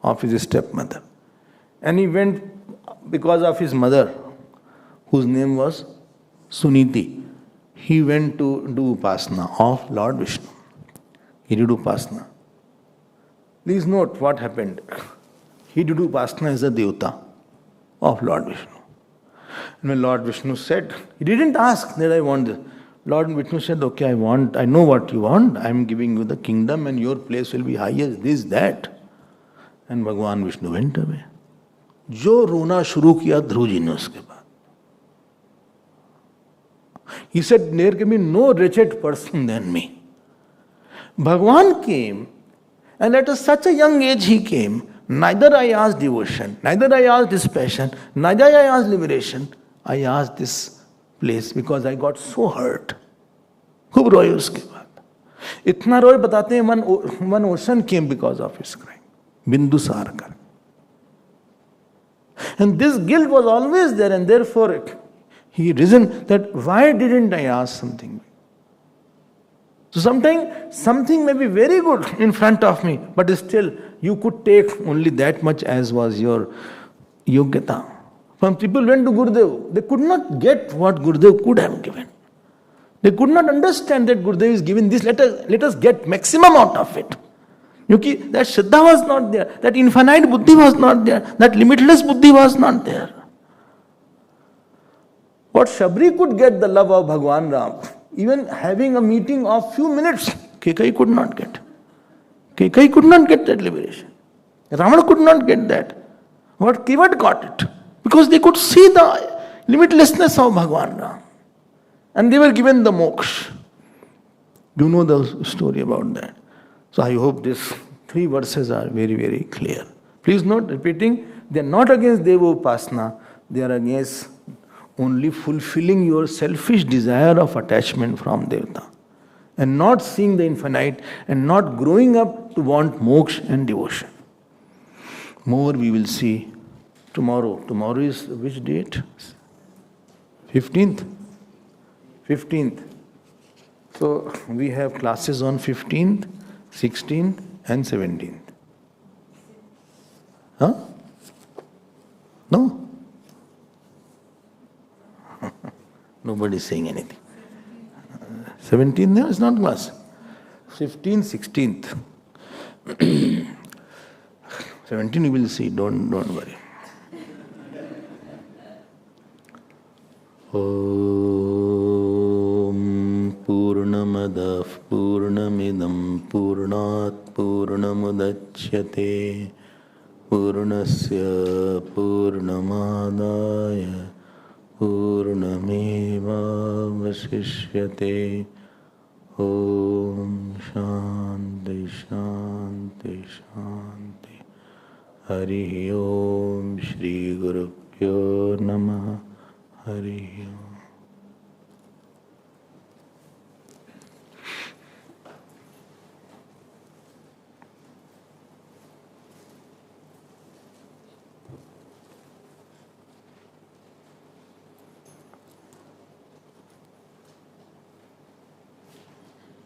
[SPEAKER 1] of his stepmother. And he went because of his mother, whose name was Suniti. He went to do upasana of Lord Vishnu. He did upasana. Please note what happened. He did upasana as a devata of Lord Vishnu. And when Lord Vishnu said, he didn't ask that I want this. Lord Vishnu said, okay, I know what you want. I am giving you the kingdom and your place will be highest, this, that. And Bhagwan Vishnu went away. जो रोना शुरू किया ध्रुव जी ने उसके बाद. He said, there can be no wretched person than me. Bhagwan came, and at such a young age he came. Neither I asked devotion, neither I asked dispassion, neither I asked liberation. I asked this place because I got so hurt. खूब रोए उसके बाद. इतना रोए बताते हैं one ocean came because of his crying. Bindusara कर. And this guilt was always there, and therefore he reasoned that why didn't I ask something? So sometimes something may be very good in front of me, but still you could take only that much as was your yogyata. Some people went to Gurudev, they could not get what Gurudev could have given. They could not understand that Gurudev is giving this, let us get maximum out of it. Because that Shraddha was not there, that infinite buddhi was not there, that limitless buddhi was not there. What Shabri could get the love of Bhagwan Ram, even having a meeting of few minutes, Kekai could not get. Kekai could not get that liberation. Ravana could not get that. What Kevat got it. Because they could see the limitlessness of Bhagwan Ram. And they were given the moksha. You know the story about that. So I hope these 3 verses are very, very clear. Please note, repeating, they are not against Deva Upasana, they are against only fulfilling your selfish desire of attachment from Devata. and not seeing the infinite and not growing up to want moksha and devotion. More we will see tomorrow. Tomorrow is which date? 15th? 15th. So we have classes on 15th, 16th and 17th. Huh? No? Nobody is saying anything. 17th, no, it's not class. 15th, 16th. 17th you will see, don't worry. Om Purnamadah Purnamidam Purnat Purnamudachyate Purnasya Purnamadaya Purnameva Vasishyate. Om Shanti Shanti Shanti. Hari Om Shri Guru Pyo Namaha. Hari Om.